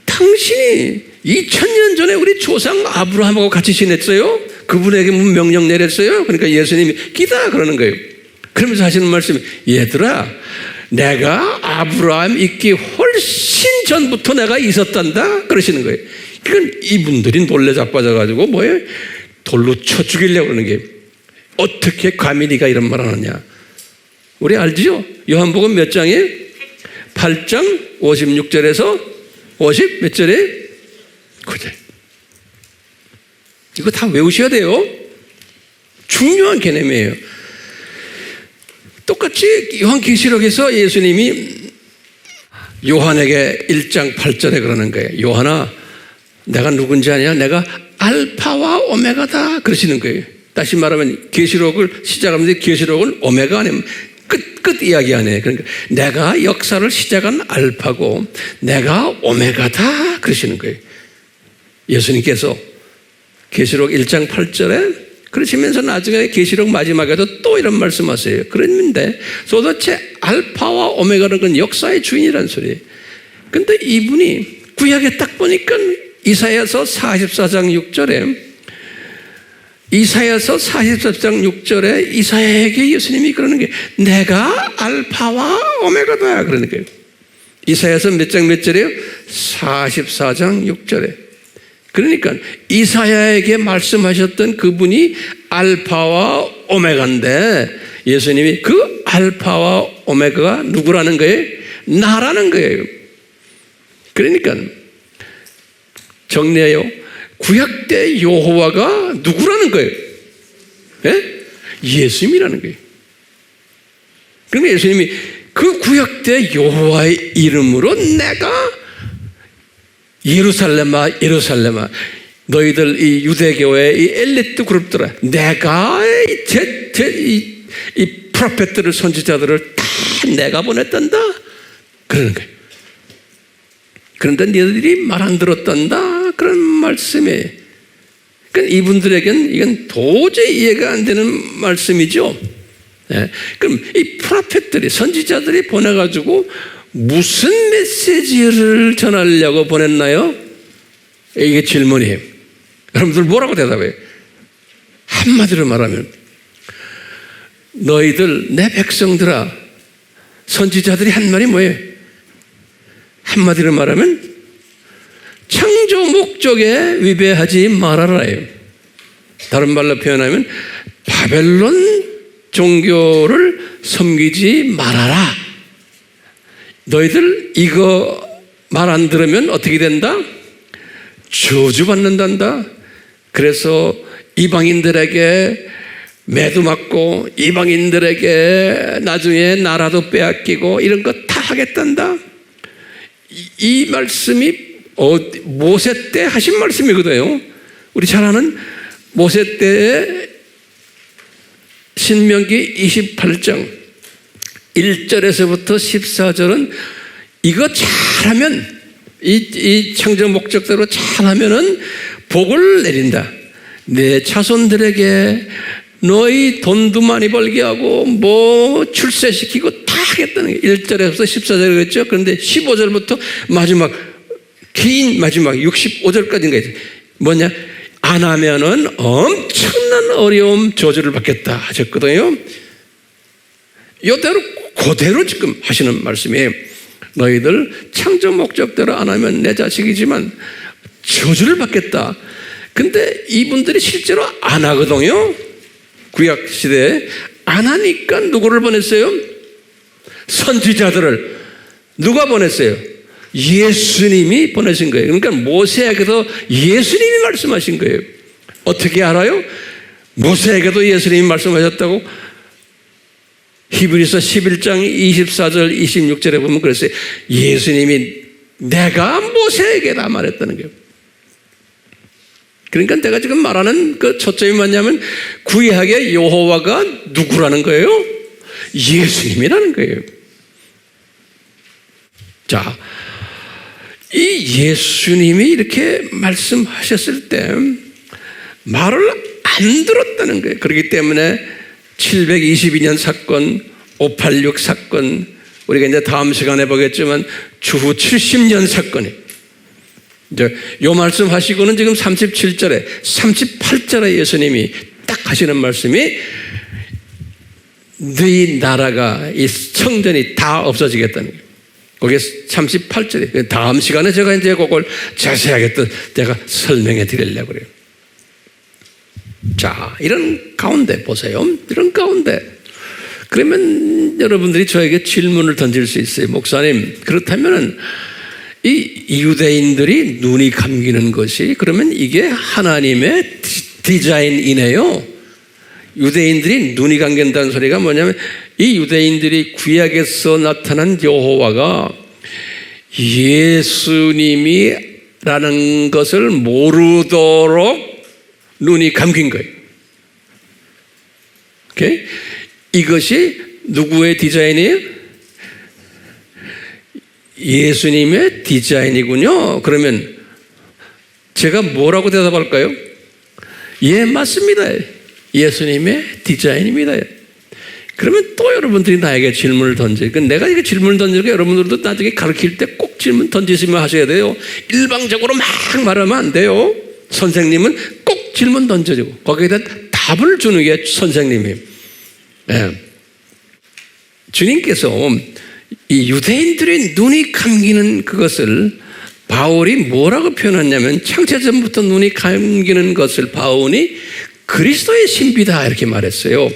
당신이 2000년 전에 우리 조상 아브라함하고 같이 지냈어요? 그분에게 명령 내렸어요? 그러니까 예수님이 기다 그러는 거예요. 그러면서 하시는 말씀이, 얘들아, 내가 아브라함 있기 훨씬 전부터 내가 있었단다 그러시는 거예요. 그러니까 이분들이 놀래 자빠져가지고 뭐예요? 돌로 쳐 죽이려고 그러는 게, 어떻게 감히 네가 이런 말 하느냐. 우리 알지요? 요한복음 몇 장이에요? 8장 56절에서 50 몇 절에? 9절. 이거 다 외우셔야 돼요. 중요한 개념이에요. 똑같이 요한계시록에서 예수님이 요한에게 1장 8절에 그러는 거예요. 요한아, 내가 누군지 아냐? 내가 알파와 오메가다 그러시는 거예요. 다시 말하면 계시록을 시작하면서 계시록은 오메가 아니면 끝 이야기 안 해요. 그러니까 내가 역사를 시작한 알파고 내가 오메가다 그러시는 거예요. 예수님께서 계시록 1장 8절에 그러시면서 나중에 계시록 마지막에도 또 이런 말씀하세요. 그랬는데 도대체 알파와 오메가는 건 역사의 주인이라는 소리예요. 근데 이분이 구약에 딱 보니까 이사야서 44장 6절에 이사야서 44장 6절에 이사야에게 예수님이 그러는 게 내가 알파와 오메가다 그러는 거예요. 이사야서 몇 장 몇 절이에요? 44장 6절에. 그러니까 이사야에게 말씀하셨던 그분이 알파와 오메가인데 예수님이 그 알파와 오메가가 누구라는 거예요? 나라는 거예요. 그러니까 정리해요. 구약 때 여호와가 누구라는 거예요? 예? 예수님이라는 거예요. 그러면 예수님이 그 구약 때 여호와의 이름으로 내가 예루살렘아 예루살렘아 너희들 이 유대교의 이 엘리트 그룹들아 내가 이 프로페트를 선지자들을 다 내가 보냈단다 그러는 거예요. 그런데 너희들이 말 안 들었단다 그런 말씀이에요. 그러니까 이분들에게는 이건 도저히 이해가 안 되는 말씀이죠. 네. 그럼 이 프로페트들이 선지자들이 보내가지고 무슨 메시지를 전하려고 보냈나요? 이게 질문이에요. 여러분들 뭐라고 대답해요? 한마디로 말하면 너희들 내 백성들아, 선지자들이 한 말이 뭐예요? 한마디로 말하면 창조 목적에 위배하지 말아라예요. 다른 말로 표현하면 바벨론 종교를 섬기지 말아라. 너희들 이거 말 안 들으면 어떻게 된다? 저주받는단다. 그래서 이방인들에게 매도 맞고 이방인들에게 나중에 나라도 빼앗기고 이런 거 다 하겠단다. 이 말씀이 모세 때 하신 말씀이거든요. 우리 잘 아는 모세 때의 신명기 28장 1절에서부터 14절은 이거 잘하면 이 창조 목적대로 잘하면은 복을 내린다. 내 자손들에게 너희 돈도 많이 벌게 하고 뭐 출세시키고 다 하겠다는 게 1절에서 14절 그랬죠. 그런데 15절부터 마지막 긴 마지막 65절까지인가 뭐냐? 안 하면은 엄청난 어려움 저주를 받겠다 하셨거든요. 이대로 그대로 지금 하시는 말씀이에요. 너희들 창조 목적대로 안 하면 내 자식이지만 저주를 받겠다. 근데 이분들이 실제로 안 하거든요. 구약 시대에 안 하니까 누구를 보냈어요? 선지자들을. 누가 보냈어요? 예수님이 보내신 거예요. 그러니까 모세에게도 예수님이 말씀하신 거예요. 어떻게 알아요? 모세에게도 예수님이 말씀하셨다고 히브리서 11장 24절 26절에 보면 그랬어요. 예수님이 내가 모세에게 다 말했다는 거예요. 그러니까 내가 지금 말하는 그 초점이 뭐냐면 구약의 여호와가 누구라는 거예요? 예수님이라는 거예요. 자, 이 예수님이 이렇게 말씀하셨을 때 말을 안 들었다는 거예요. 그렇기 때문에 722년 사건, 586 사건, 우리가 이제 다음 시간에 보겠지만 주후 70년 사건이 이제 요 말씀 하시고는 지금 37절에 38절에 예수님이 딱 하시는 말씀이 너희 나라가 이 성전이 다 없어지겠다는 거예요. 거기에 38절에 다음 시간에 제가 이제 그걸 자세하게 또 제가 설명해 드리려고 그래요. 자, 이런 가운데 보세요. 이런 가운데 그러면 여러분들이 저에게 질문을 던질 수 있어요. 목사님, 그렇다면 이 유대인들이 눈이 감기는 것이 그러면 이게 하나님의 디자인이네요. 유대인들이 눈이 감긴다는 소리가 뭐냐면 이 유대인들이 구약에서 나타난 여호와가 예수님이라는 것을 모르도록 눈이 감긴 거예요. 오케이? 이것이 누구의 디자인이에요? 예수님의 디자인이군요. 그러면 제가 뭐라고 대답할까요? 예, 맞습니다. 예수님의 디자인입니다. 그러면 또 여러분들이 나에게 질문을 던져요. 내가 이게 질문을 던지고 여러분들도 나중에 가르칠 때 꼭 질문 던지시면 하셔야 돼요. 일방적으로 막 말하면 안 돼요. 선생님은 꼭 질문 던져주고 거기에 대한 답을 주는 게 선생님이에요. 네. 주님께서 이 유대인들의 눈이 감기는 그것을 바울이 뭐라고 표현했냐면 창세전부터 눈이 감기는 것을 바울이 그리스도의 신비다 이렇게 말했어요.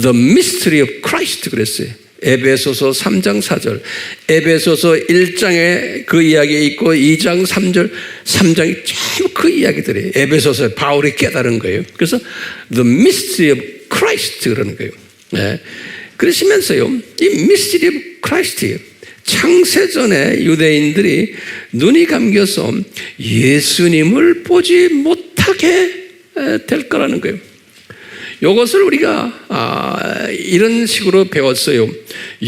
The mystery of Christ 그랬어요. 에베소서 3장 4절, 에베소서 1장에 그 이야기 있고 2장 3절, 3장이 전부 그 이야기들이에요. 에베소서 바울이 깨달은 거예요. 그래서 The mystery of Christ 그러는 거예요. 네. 그러시면서요, 이 mystery of Christ, 창세전에 유대인들이 눈이 감겨서 예수님을 보지 못하게 될 거라는 거예요. 이것을 우리가 이런 식으로 배웠어요.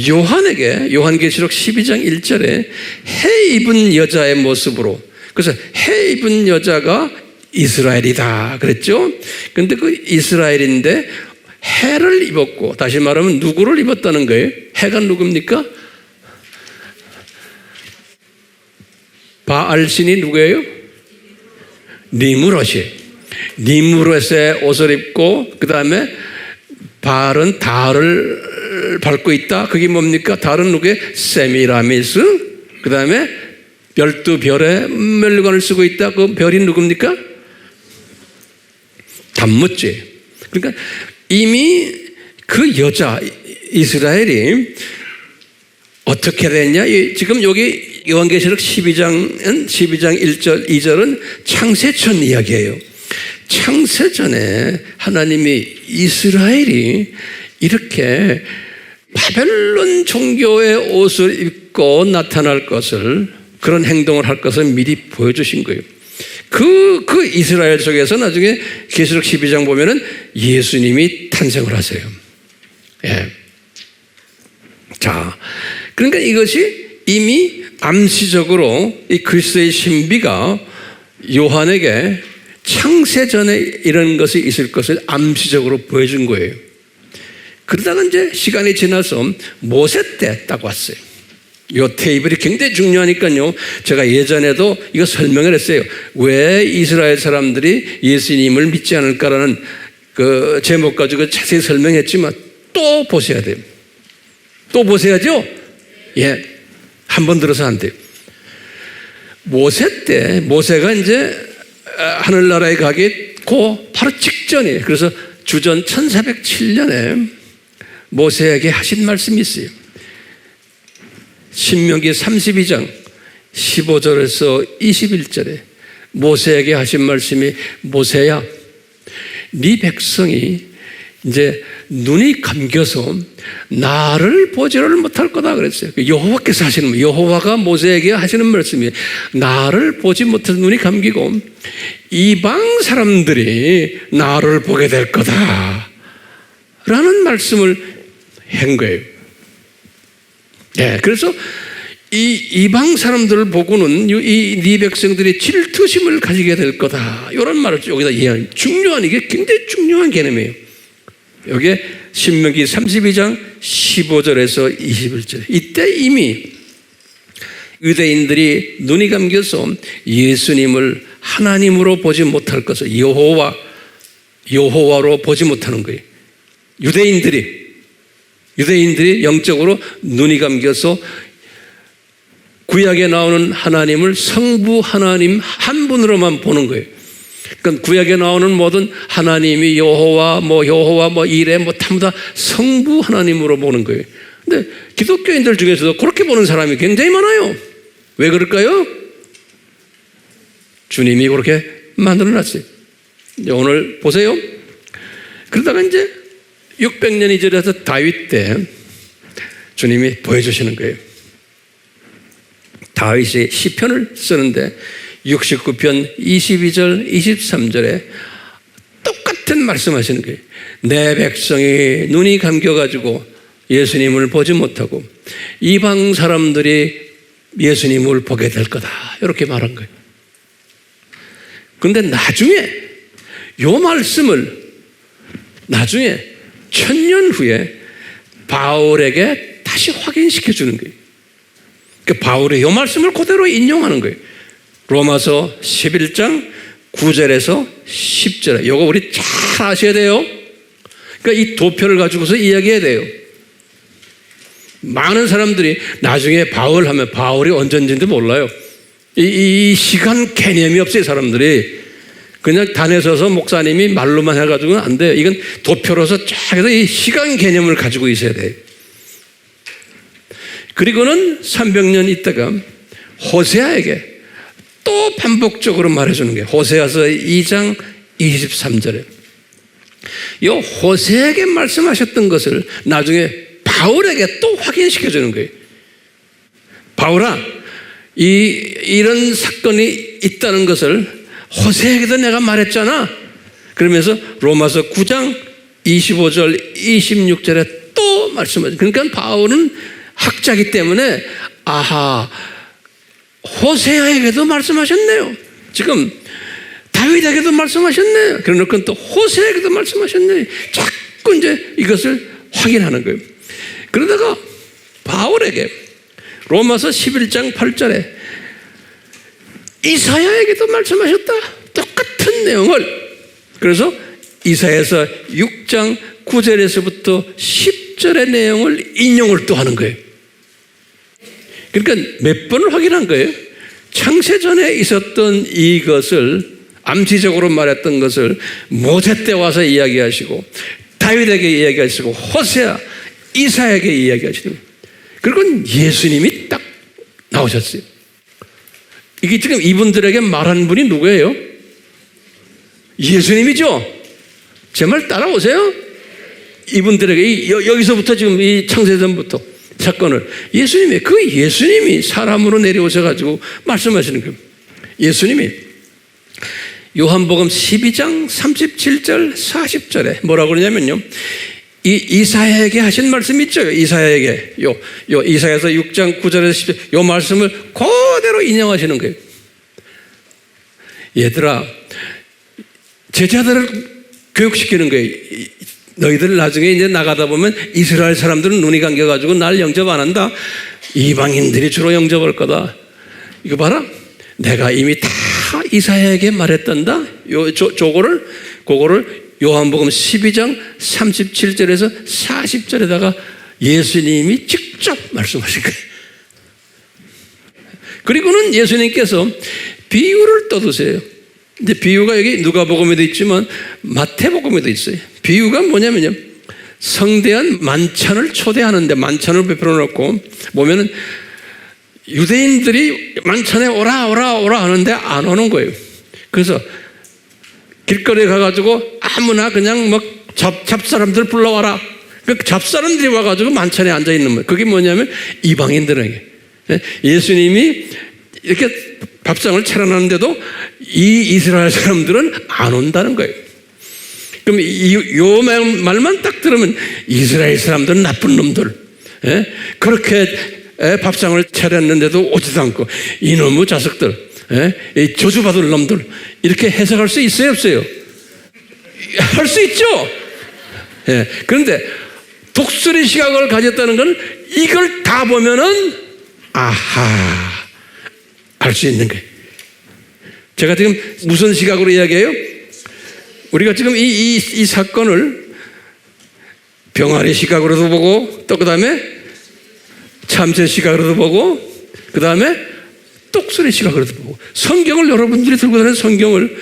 요한에게 요한계시록 12장 1절에 해 입은 여자의 모습으로, 그래서 해 입은 여자가 이스라엘이다 그랬죠. 그런데 그 이스라엘인데 해를 입었고, 다시 말하면 누구를 입었다는 거예요? 해가 누굽니까? 바알신이 누구예요? 니무롯이. 니무롯의 옷을 입고 그 다음에 바알은 달을 밟고 있다. 그게 뭡니까? 달은 누구예요? 세미라미스. 그 다음에 12별의 멸관을 쓰고 있다. 그 별이 누굽니까? 단무지. 그러니까 이미 그 여자 이스라엘이 어떻게 됐냐? 지금 여기 요한계시록 12장 1절 2절은 창세전 이야기예요. 창세전에 하나님이 이스라엘이 이렇게 바벨론 종교의 옷을 입고 나타날 것을, 그런 행동을 할 것을 미리 보여주신 거예요. 그 이스라엘 속에서 나중에 계시록 12장 보면은 예수님이 탄생을 하세요. 예. 자, 그러니까 이것이 이미 암시적으로 이 그리스도의 신비가 요한에게 창세전에 이런 것이 있을 것을 암시적으로 보여준 거예요. 그러다가 이제 시간이 지나서 모세 때 딱 왔어요. 이 테이블이 굉장히 중요하니까요. 제가 예전에도 이거 설명을 했어요. 왜 이스라엘 사람들이 예수님을 믿지 않을까라는 그 제목 가지고 자세히 설명했지만 또 보셔야 돼요. 또 보셔야죠? 예. 한 번 들어서 안 돼요. 모세 때, 모세가 이제 하늘나라에 가겠고 바로 직전이에요. 그래서 주전 1407년에 모세에게 하신 말씀이 있어요. 신명기 32장 15절에서 21절에 모세에게 하신 말씀이, 모세야, 네 백성이 이제 눈이 감겨서 나를 보지를 못할 거다 그랬어요. 여호와께서 하시는, 여호와가 모세에게 하시는 말씀이 나를 보지 못해서 눈이 감기고 이방 사람들이 나를 보게 될 거다 라는 말씀을 한 거예요. 네, 그래서 이 이방 사람들을 보고는 이 네 백성들이 질투심을 가지게 될 거다, 이런 말을 여기다 이해하는, 중요한, 이게 굉장히 중요한 개념이에요. 여기에 신명기 32장 15절에서 21절, 이때 이미 유대인들이 눈이 감겨서 예수님을 하나님으로 보지 못할 것을 여호와로 보지 못하는 거예요. 유대인들이 영적으로 눈이 감겨서 구약에 나오는 하나님을 성부 하나님 한 분으로만 보는 거예요. 그러니까 구약에 나오는 모든 하나님이 여호와 이레 전부 다 성부 하나님으로 보는 거예요. 근데 기독교인들 중에서도 그렇게 보는 사람이 굉장히 많아요. 왜 그럴까요? 주님이 그렇게 만들어 놨어요. 오늘 보세요. 그러다가 이제 600년이 지나서 다윗 때 주님이 보여주시는 거예요. 다윗이 시편을 쓰는데 69편 22절 23절에 똑같은 말씀하시는 거예요. 내 백성이 눈이 감겨가지고 예수님을 보지 못하고 이방 사람들이 예수님을 보게 될 거다, 이렇게 말한 거예요. 그런데 나중에 이 말씀을 나중에 1000년 후에 바울에게 다시 확인시켜 주는 거예요. 그러니까 바울이 이 말씀을 그대로 인용하는 거예요. 로마서 11장 9절에서 10절에, 이거 우리 잘 아셔야 돼요. 그러니까 이 도표를 가지고서 이야기해야 돼요. 많은 사람들이 나중에 바울 하면 바울이 언제인지도 몰라요. 이 시간 개념이 없어요. 사람들이 그냥 단에 서서 목사님이 말로만 해가지고는 안 돼요. 이건 도표로서 쫙 해서 이 시간 개념을 가지고 있어야 돼요. 그리고는 300년 있다가 호세아에게 또 반복적으로 말해주는 게 호세아서 2장 23절에 이 호세아에게 말씀하셨던 것을 나중에 바울에게 또 확인시켜주는 거예요. 바울아, 이런 사건이 있다는 것을 호세아에게도 내가 말했잖아. 그러면서 로마서 9장 25절 26절에 또 말씀하죠. 그러니까 바울은 학자이기 때문에 아하, 호세아에게도 말씀하셨네요. 지금 다윗에게도 말씀하셨네요. 그러니까 또 호세아에게도 말씀하셨네요. 자꾸 이제 이것을 확인하는 거예요. 그러다가 바울에게 로마서 11장 8절에 이사야에게도 말씀하셨다. 똑같은 내용을. 그래서 이사야서 6장 9절에서부터 10절의 내용을 인용을 또 하는 거예요. 그러니까 몇 번을 확인한 거예요. 창세전에 있었던 이것을 암시적으로 말했던 것을 모세 때 와서 이야기하시고 다윗에게 이야기하시고 호세아, 이사야에게 이야기하시는 거예요. 그리고 예수님이 딱 나오셨어요. 이게 지금 이분들에게 말한 분이 누구예요? 예수님이죠? 제 말 따라오세요. 이분들에게 여기서부터 지금 이 창세전부터 사건을 예수님이 사람으로 내려오셔가지고 말씀하시는 거예요. 예수님이 요한복음 12장 37절 40절에 뭐라고 그러냐면요, 이사야에게 하신 말씀 있죠. 이사야에게 이사야서 6장 9절에서 10절 요 말씀을 그대로 인용하시는 거예요. 얘들아, 제자들을 교육시키는 거예요. 너희들 나중에 이제 나가다 보면 이스라엘 사람들은 눈이 감겨가지고 날 영접 안 한다. 이방인들이 주로 영접할 거다. 이거 봐라. 내가 이미 다 이사야에게 말했단다. 그거를 요한복음 12장 37절에서 40절에다가 예수님이 직접 말씀하신 거예요. 그리고는 예수님께서 비유를 떠드세요. 근데 비유가 여기 누가복음에도 있지만 마태복음에도 있어요. 비유가 뭐냐면요, 성대한 만찬을 초대하는데 만찬을 베풀어 놓고 보면은 유대인들이 만찬에 오라 하는데 안 오는 거예요. 그래서 길거리에 가가지고 아무나 그냥 막 잡사람들 불러와라. 그 잡사람들이 와가지고 만찬에 앉아있는 거예요. 그게 뭐냐면 이방인들에게. 예수님이 이렇게 밥상을 차려놨는데도 이 이스라엘 사람들은 안 온다는 거예요. 그럼 요 말만 딱 들으면 이스라엘 사람들은 나쁜 놈들. 그렇게 밥상을 차렸는데도 오지도 않고 이놈의 자식들, 이 저주받을 놈들, 이렇게 해석할 수 있어요, 없어요? 할 수 있죠. 그런데 독수리 시각을 가졌다는 건 이걸 다 보면은 아하, 알 수 있는 거예요. 제가 지금 무슨 시각으로 이야기해요? 우리가 지금 이 사건을 병아리 시각으로도 보고, 또 그 다음에 참새 시각으로도 보고, 그 다음에 똑소리 시각으로도 보고, 성경을 여러분들이 들고 다니는 성경을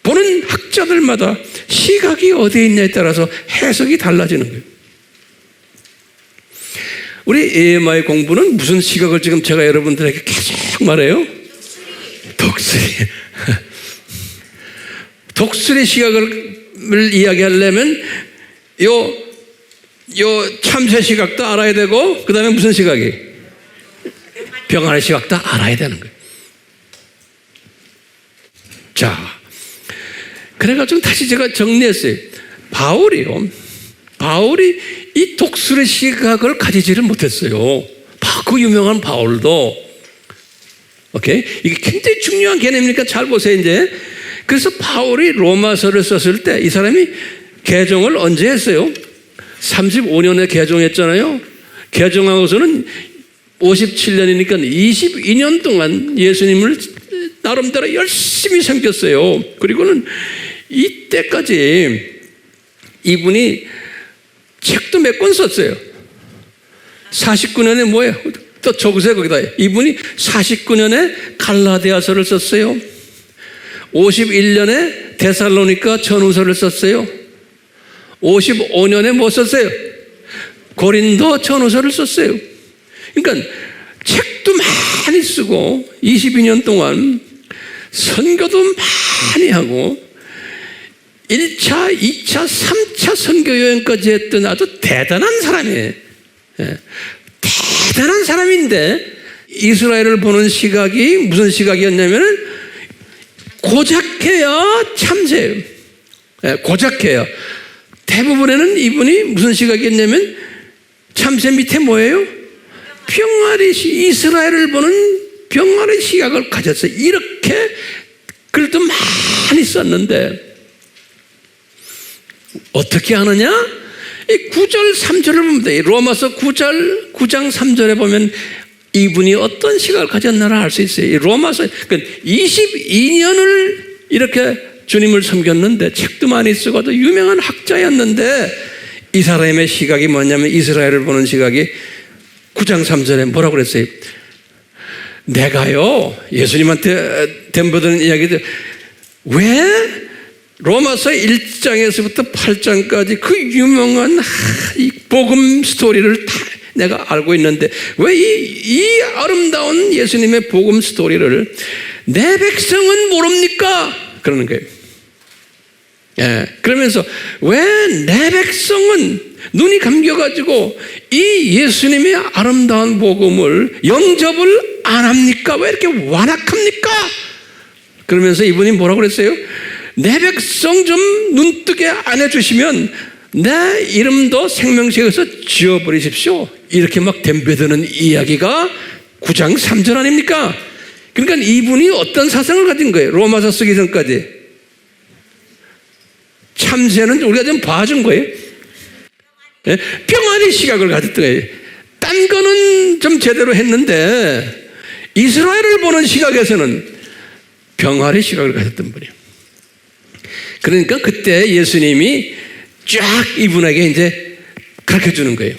보는 학자들마다 시각이 어디에 있냐에 따라서 해석이 달라지는 거예요. 우리 AMI 공부는 무슨 시각을 지금 제가 여러분들에게 계속 말해요? 독수리. 독수리 시각을 이야기하려면 요 참새 시각도 알아야 되고, 그 다음에 무슨 시각이? 병아리 시각도 알아야 되는 거예요. 자, 그래가지고 다시 제가 정리했어요. 바울이 이 독수리 시각을 가지지를 못했어요. 그 유명한 바울도. 오케이? 이게 굉장히 중요한 개념이니까 잘 보세요, 이제. 그래서 바울이 로마서를 썼을 때 이 사람이 개종을 언제 했어요? 35년에 개종했잖아요. 개종하고서는 57년이니까 22년 동안 예수님을 나름대로 열심히 섬겼어요. 그리고는 이때까지 이분이 책도 몇 권 썼어요. 49년에 뭐예요? 또 적으세요, 거기다. 이분이 49년에 갈라디아서를 썼어요. 51년에 데살로니가 전후서를 썼어요. 55년에 뭐 썼어요? 고린도 전후서를 썼어요. 그러니까 책도 많이 쓰고 22년 동안 선교도 많이 하고 1차, 2차, 3차 선교 여행까지 했던 아주 대단한 사람이에요. 대단한 사람인데 이스라엘을 보는 시각이 무슨 시각이었냐면 고작해야 참새예요. 고작해야. 대부분에는 이분이 무슨 시각이었냐면 참새 밑에 뭐예요? 병아리 이스라엘을 보는 병아리 시각을 가졌어요. 이렇게 글도 많이 썼는데 어떻게 하느냐? 이 9절 3절을 보면 돼. 로마서 9장 3절에 보면 이분이 어떤 시각을 가졌나를 알 수 있어요. 이 로마서 22년을 이렇게 주님을 섬겼는데 책도 많이 쓰고 또 유명한 학자였는데 이 사람의 시각이 뭐냐면 이스라엘을 보는 시각이 9장 3절에 뭐라고 그랬어요? 내가요 예수님한테 덤벼드는 이야기들 왜 로마서 1장에서부터 8장까지 그 유명한 이 복음 스토리를 다 내가 알고 있는데 왜 이 아름다운 예수님의 복음 스토리를 내 백성은 모릅니까? 그러는 거예요. 그러면서 왜 내 백성은 눈이 감겨가지고 이 예수님의 아름다운 복음을 영접을 안 합니까? 왜 이렇게 완악합니까? 그러면서 이분이 뭐라고 그랬어요? 내 백성 좀 눈뜨게 안 해주시면 내 이름도 생명책에서 지워버리십시오. 이렇게 막 덤벼드는 이야기가 9장 3절 아닙니까? 그러니까 이분이 어떤 사상을 가진 거예요? 로마서 쓰기 전까지. 참새는 우리가 좀 봐준 거예요. 병아리 시각을 가졌던 거예요. 딴 거는 좀 제대로 했는데 이스라엘을 보는 시각에서는 병아리 시각을 가졌던 분이에요. 그러니까 그때 예수님이 쫙 이분에게 이제 가르쳐 주는 거예요.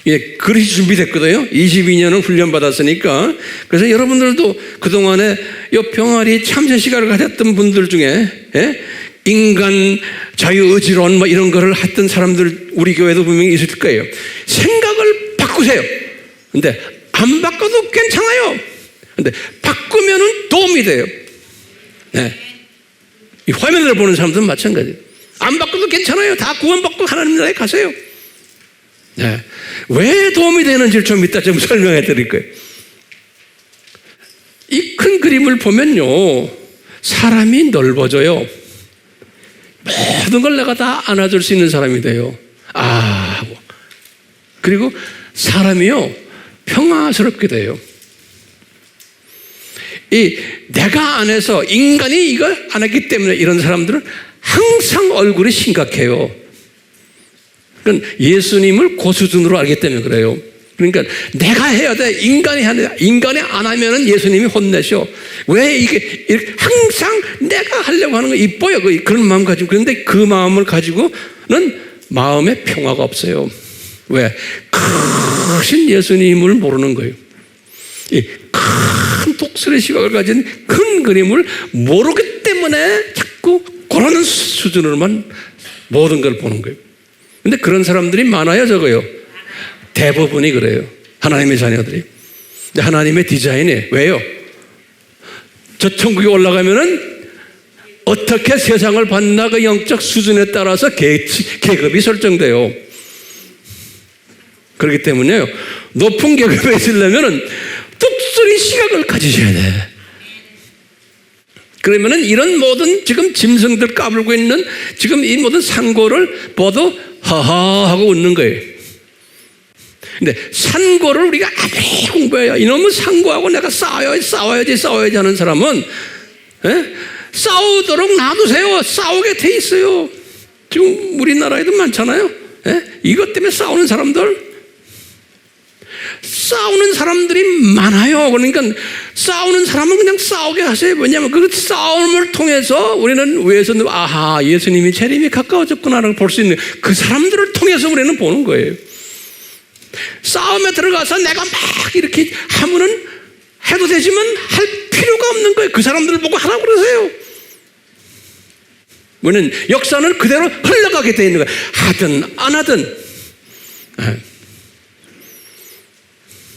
예, 그릇이 준비됐거든요. 22년을 훈련받았으니까. 그래서 여러분들도 그동안에 이 병아리 참새 시각을 가졌던 분들 중에 인간 자유의지론 뭐 이런 거를 했던 사람들 우리 교회도 분명히 있을 거예요. 생각을 바꾸세요. 근데 안 바꿔도 괜찮아요. 근데 바꾸면은 도움이 돼요. 이 화면을 보는 사람들은 마찬가지예요. 안 바꿔도 괜찮아요. 다 구원받고 하나님 나라에 가세요. 네. 왜 도움이 되는지를 좀 이따 좀 설명해 드릴 거예요. 이 큰 그림을 보면요, 사람이 넓어져요. 모든 걸 내가 다 안아줄 수 있는 사람이 돼요. 하고. 그리고 사람이요, 평화스럽게 돼요. 이 내가 안에서 인간이 이걸 안 했기 때문에 이런 사람들은 항상 얼굴이 심각해요. 그러니까 예수님을 고수준으로 알기 때문에 그래요. 그러니까 내가 해야 돼. 인간이 안 하면은 예수님이 혼내셔. 왜 이게 항상 내가 하려고 하는 거 이뻐요. 그런 마음 가지고. 그런데 그 마음을 가지고는 마음에 평화가 없어요. 왜? 크신 예수님을 모르는 거예요. 이 큰 독수리 시각을 가진 큰 그림을 모르기 때문에 자꾸 그런 수준으로만 모든 걸 보는 거예요. 근데 그런 사람들이 많아요, 적어요? 대부분이 그래요. 하나님의 자녀들이. 근데 하나님의 디자인이 왜요? 저 천국에 올라가면은 어떻게 세상을 봤나 그 영적 수준에 따라서 계급이 설정돼요. 그렇기 때문에요, 높은 계급에 있으려면은 독수리 시각을 가지셔야 돼. 그러면은 이런 모든 지금 짐승들 까불고 있는 지금 이 모든 산고를 봐도 하하 하고 웃는 거예요. 근데 산고를 우리가 아무리 공부해야 이놈은 산고하고 내가 싸워야지 하는 사람은 싸우도록 놔두세요. 싸우게 돼 있어요. 지금 우리나라에도 많잖아요. 이것 때문에 싸우는 사람들이 많아요. 그러니까 싸우는 사람은 그냥 싸우게 하세요. 왜냐하면 그 싸움을 통해서 우리는 위에서 예수님이 재림이 가까워졌구나라고 볼 수 있는 그 사람들을 통해서 우리는 보는 거예요. 싸움에 들어가서 내가 막 이렇게 하면은 해도 되지만 할 필요가 없는 거예요. 그 사람들을 보고 하라고 그러세요. 우리는 역사는 그대로 흘러가게 되어 있는 거예요. 하든 안 하든.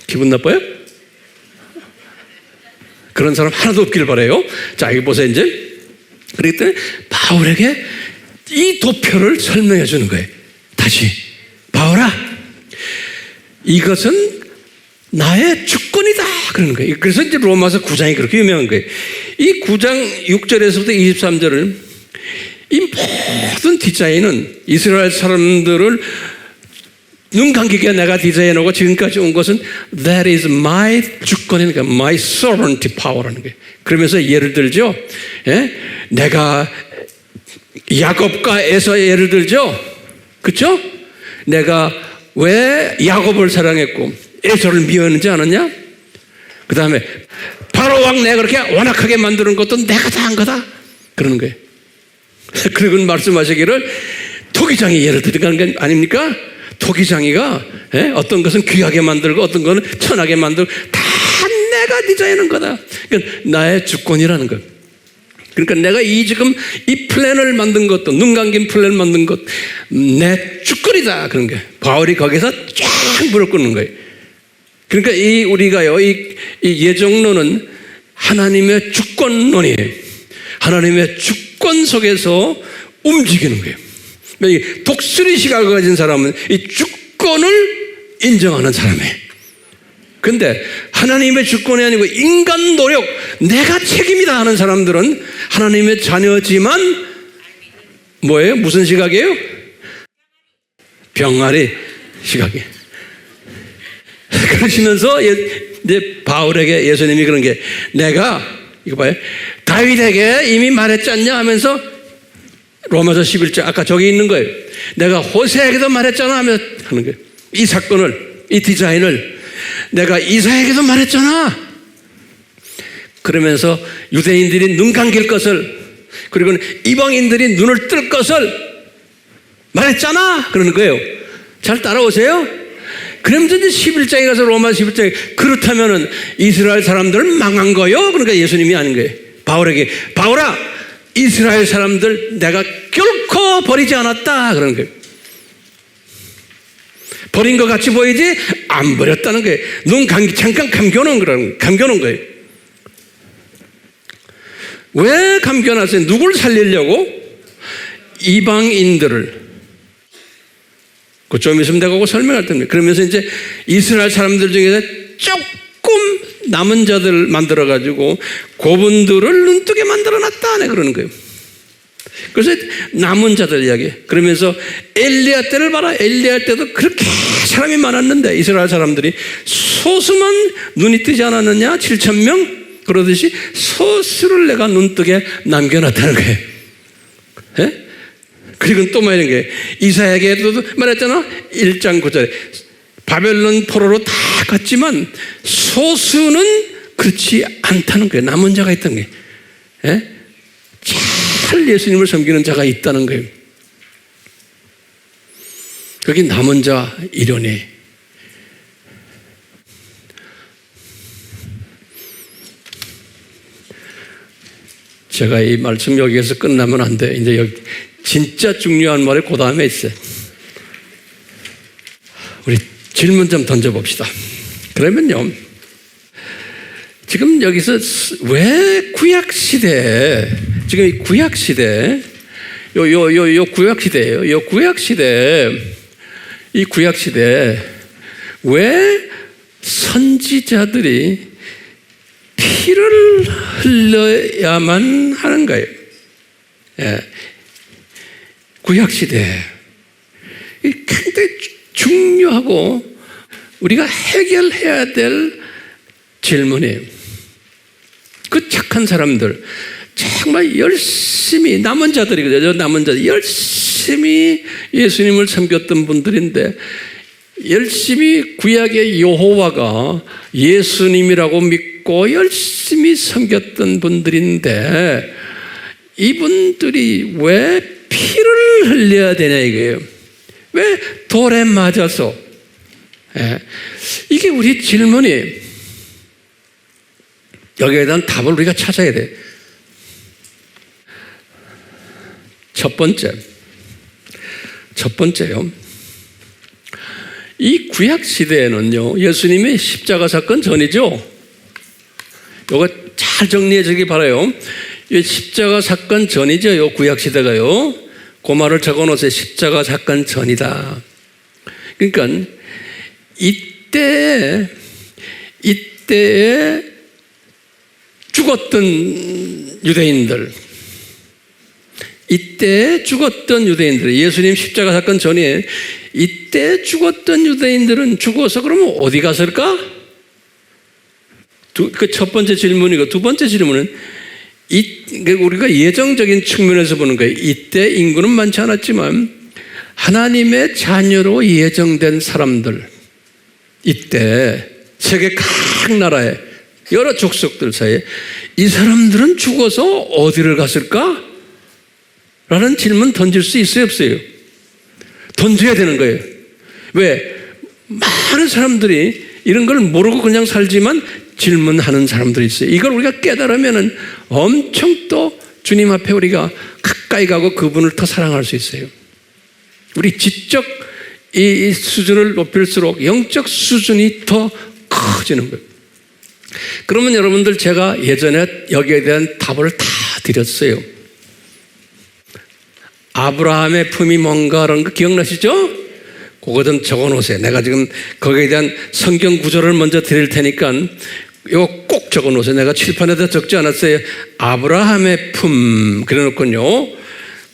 기분 나빠요? 그런 사람 하나도 없길 바라요. 자, 여기 보세요. 이제 그랬더니 바울에게 이 도표를 설명해 주는 거예요. 다시, 바울아, 이것은 나의 주권이다 그러는 거예요. 그래서 이제 로마서 9장이 그렇게 유명한 거예요. 이 9장 6절에서부터 23절을 이 모든 디자인은 이스라엘 사람들을 눈 감기게 내가 디자인하고 지금까지 온 것은 that is my 주권이니까 my sovereignty power라는 거예요. 그러면서 예를 들죠. 내가 야곱과 에서의 예를 들죠. 그렇죠? 내가 왜 야곱을 사랑했고 에서를 미워했는지 아느냐? 그 다음에 바로 왕 내가 그렇게 완악하게 만드는 것도 내가 다 한 거다 그러는 거예요. 그리고 말씀하시기를 토기장이 예를 들어가는 게 아닙니까? 토기장이가 어떤 것은 귀하게 만들고 어떤 것은 천하게 만들고 다 내가 디자인한 거다. 그러니까 나의 주권이라는 것. 그러니까 내가 지금 이 플랜을 만든 것도 눈 감긴 플랜을 만든 것 내 주권이다 그런 게 바울이 거기서 쫙 무릎 꿇는 거예요. 그러니까 우리가요 이 예정론은 하나님의 주권론이에요. 하나님의 주권 속에서 움직이는 거예요. 이 독수리 시각을 가진 사람은 이 주권을 인정하는 사람이에요. 근데 하나님의 주권이 아니고 인간 노력, 내가 책임이다 하는 사람들은 하나님의 자녀지만 뭐예요? 무슨 시각이에요? 병아리 시각이에요. 그러시면서 이제 바울에게 예수님이 그런 게 내가 이거 봐요. 다윗에게 이미 말했지 않냐 하면서 로마서 11장 아까 저기 있는 거예요. 내가 호세에게도 말했잖아 하면서 하는 거예요. 이 사건을, 이 디자인을 내가 이사에게도 말했잖아. 그러면서 유대인들이 눈 감길 것을 그리고 이방인들이 눈을 뜰 것을 말했잖아 그러는 거예요. 잘 따라오세요? 그러면서 이제 11장에 가서 로마 11장에 그렇다면은 이스라엘 사람들은 망한 거요? 그러니까 예수님이 아닌 거예요. 바울에게 바울아 이스라엘 사람들 내가 결코 버리지 않았다 그러는 거예요. 버린 것 같이 보이지 안 버렸다는 거예요. 눈 잠깐 감겨놓은 거예요. 왜 감겨놨어요? 누굴 살리려고? 이방인들을, 그 좀 있으면 내가 그거 설명할 텐데, 그러면서 이제 이스라엘 사람들 중에서 조금 남은 자들 만들어가지고 그분들을 눈뜨게 만들어놨다, 네, 그러는 거예요. 그래서 남은 자들 이야기. 그러면서 엘리야 때를 봐라. 엘리야 때도 그렇게 사람이 많았는데 이스라엘 사람들이 소수만 눈이 뜨지 않았느냐? 7,000명? 그러듯이 소수를 내가 눈뜨게 남겨놨다는 거예요. 예? 그리고 또 말하는 게 이사야에게도 말했잖아. 1장 9절에 바벨론 포로로 다 갔지만 소수는 그렇지 않다는 거예요. 남은 자가 있던 거예요. 예? 잘 예수님을 섬기는 자가 있다는 거예요. 거기 남은 자 이론이. 제가 이 말씀 여기에서 끝나면 안 돼. 이제 여기 진짜 중요한 말이 그 다음에 있어요. 우리 질문 좀 던져봅시다. 그러면요, 지금 여기서 왜 구약시대에, 지금 이 구약시대에, 요 구약시대예요. 요 구약시대에, 이 구약시대에 왜 선지자들이 피를 흘려야만 하는가요? 예. 구약시대에 굉장히 중요하고 우리가 해결해야 될 질문이에요. 그 착한 사람들, 정말 열심히, 남은 자들이거든요. 남은 자들, 열심히 예수님을 섬겼던 분들인데, 열심히 구약의 여호와가 예수님이라고 믿고 열심히 섬겼던 분들인데, 이분들이 왜 피를 흘려야 되냐 이거예요. 왜 돌에 맞아서? 예. 이게 우리 질문이에요. 여기에 대한 답을 우리가 찾아야 돼. 첫 번째요. 이 구약 시대에는요, 예수님의 십자가 사건 전이죠. 이거 잘 정리해 주기 바라요. 이 십자가 사건 전이죠. 요 구약 시대가요. 그 말을 적어놓으세요. 십자가 사건 전이다. 그러니까 이때에 죽었던 유대인들, 이때 죽었던 유대인들, 예수님 십자가 사건 전에 이때 죽었던 유대인들은 죽어서 그러면 어디 갔을까? 그 첫 번째 질문이고, 두 번째 질문은 우리가 예정적인 측면에서 보는 거예요. 이때 인구는 많지 않았지만 하나님의 자녀로 예정된 사람들, 이때 세계 각 나라에 여러 족속들 사이에 이 사람들은 죽어서 어디를 갔을까? 라는 질문 던질 수 있어요, 없어요? 던져야 되는 거예요. 왜? 많은 사람들이 이런 걸 모르고 그냥 살지만 질문하는 사람들이 있어요. 이걸 우리가 깨달으면 엄청 또 주님 앞에 우리가 가까이 가고 그분을 더 사랑할 수 있어요. 우리 지적 이 수준을 높일수록 영적 수준이 더 커지는 거예요. 그러면 여러분들, 제가 예전에 여기에 대한 답을 다 드렸어요. 아브라함의 품이 뭔가라는 거 기억나시죠? 그거 좀 적어 놓으세요. 내가 지금 거기에 대한 성경 구절을 먼저 드릴 테니까 이거 꼭 적어 놓으세요. 내가 칠판에다 적지 않았어요. 아브라함의 품 그래 놓군요.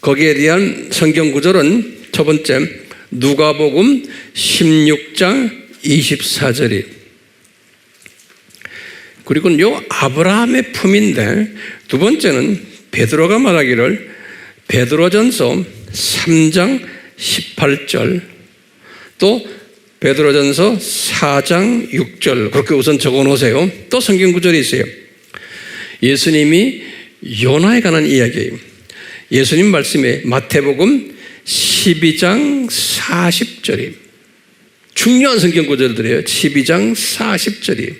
거기에 대한 성경 구절은 첫 번째 누가복음 16장 24절이, 그리고 요 아브라함의 품인데, 두 번째는 베드로가 말하기를 베드로전서 3장 18절, 또 베드로전서 4장 6절, 그렇게 우선 적어 놓으세요. 또 성경 구절이 있어요. 예수님이 요나에 관한 이야기예요. 예수님 말씀에 마태복음 12장 40절이 중요한 성경 구절들이에요. 12장 40절이.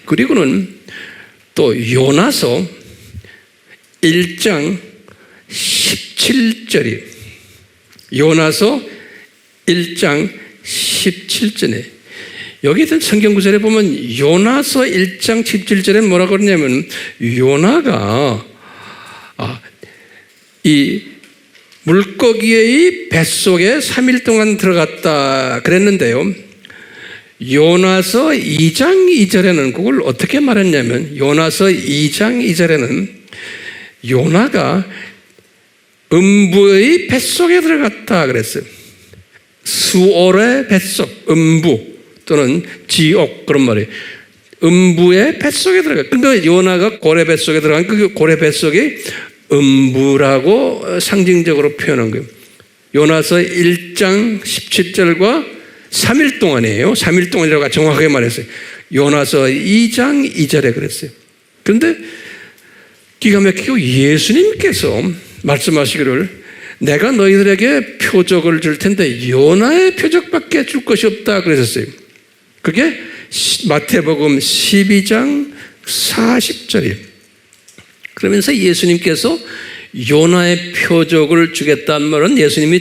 그리고는 또 요나서 1장 17절이, 요나서 1장 17절에 여기 있던 성경 구절에 보면 요나서 1장 17절에 뭐라고 그러냐면, 요나가 이 물고기의 뱃속에 3일 동안 들어갔다 그랬는데요. 요나서 2장 2절에는 그걸 어떻게 말했냐면, 요나서 2장 2절에는 요나가 음부의 뱃속에 들어갔다 그랬어요. 수올의 뱃속, 음부 또는 지옥, 그런 말이에요. 음부의 뱃속에 들어가. 근데 요나가 고래 뱃속에 들어간 그 고래 뱃속이 음부라고 상징적으로 표현한 거예요. 요나서 1장 17절과 3일 동안이에요. 3일 동안이라고 정확하게 말했어요. 요나서 2장 2절에 그랬어요. 그런데 기가 막히고 예수님께서 말씀하시기를 내가 너희들에게 표적을 줄 텐데 요나의 표적밖에 줄 것이 없다 그러셨어요. 그게 마태복음 12장 40절이에요. 그러면서 예수님께서 요나의 표적을 주겠다는 말은 예수님이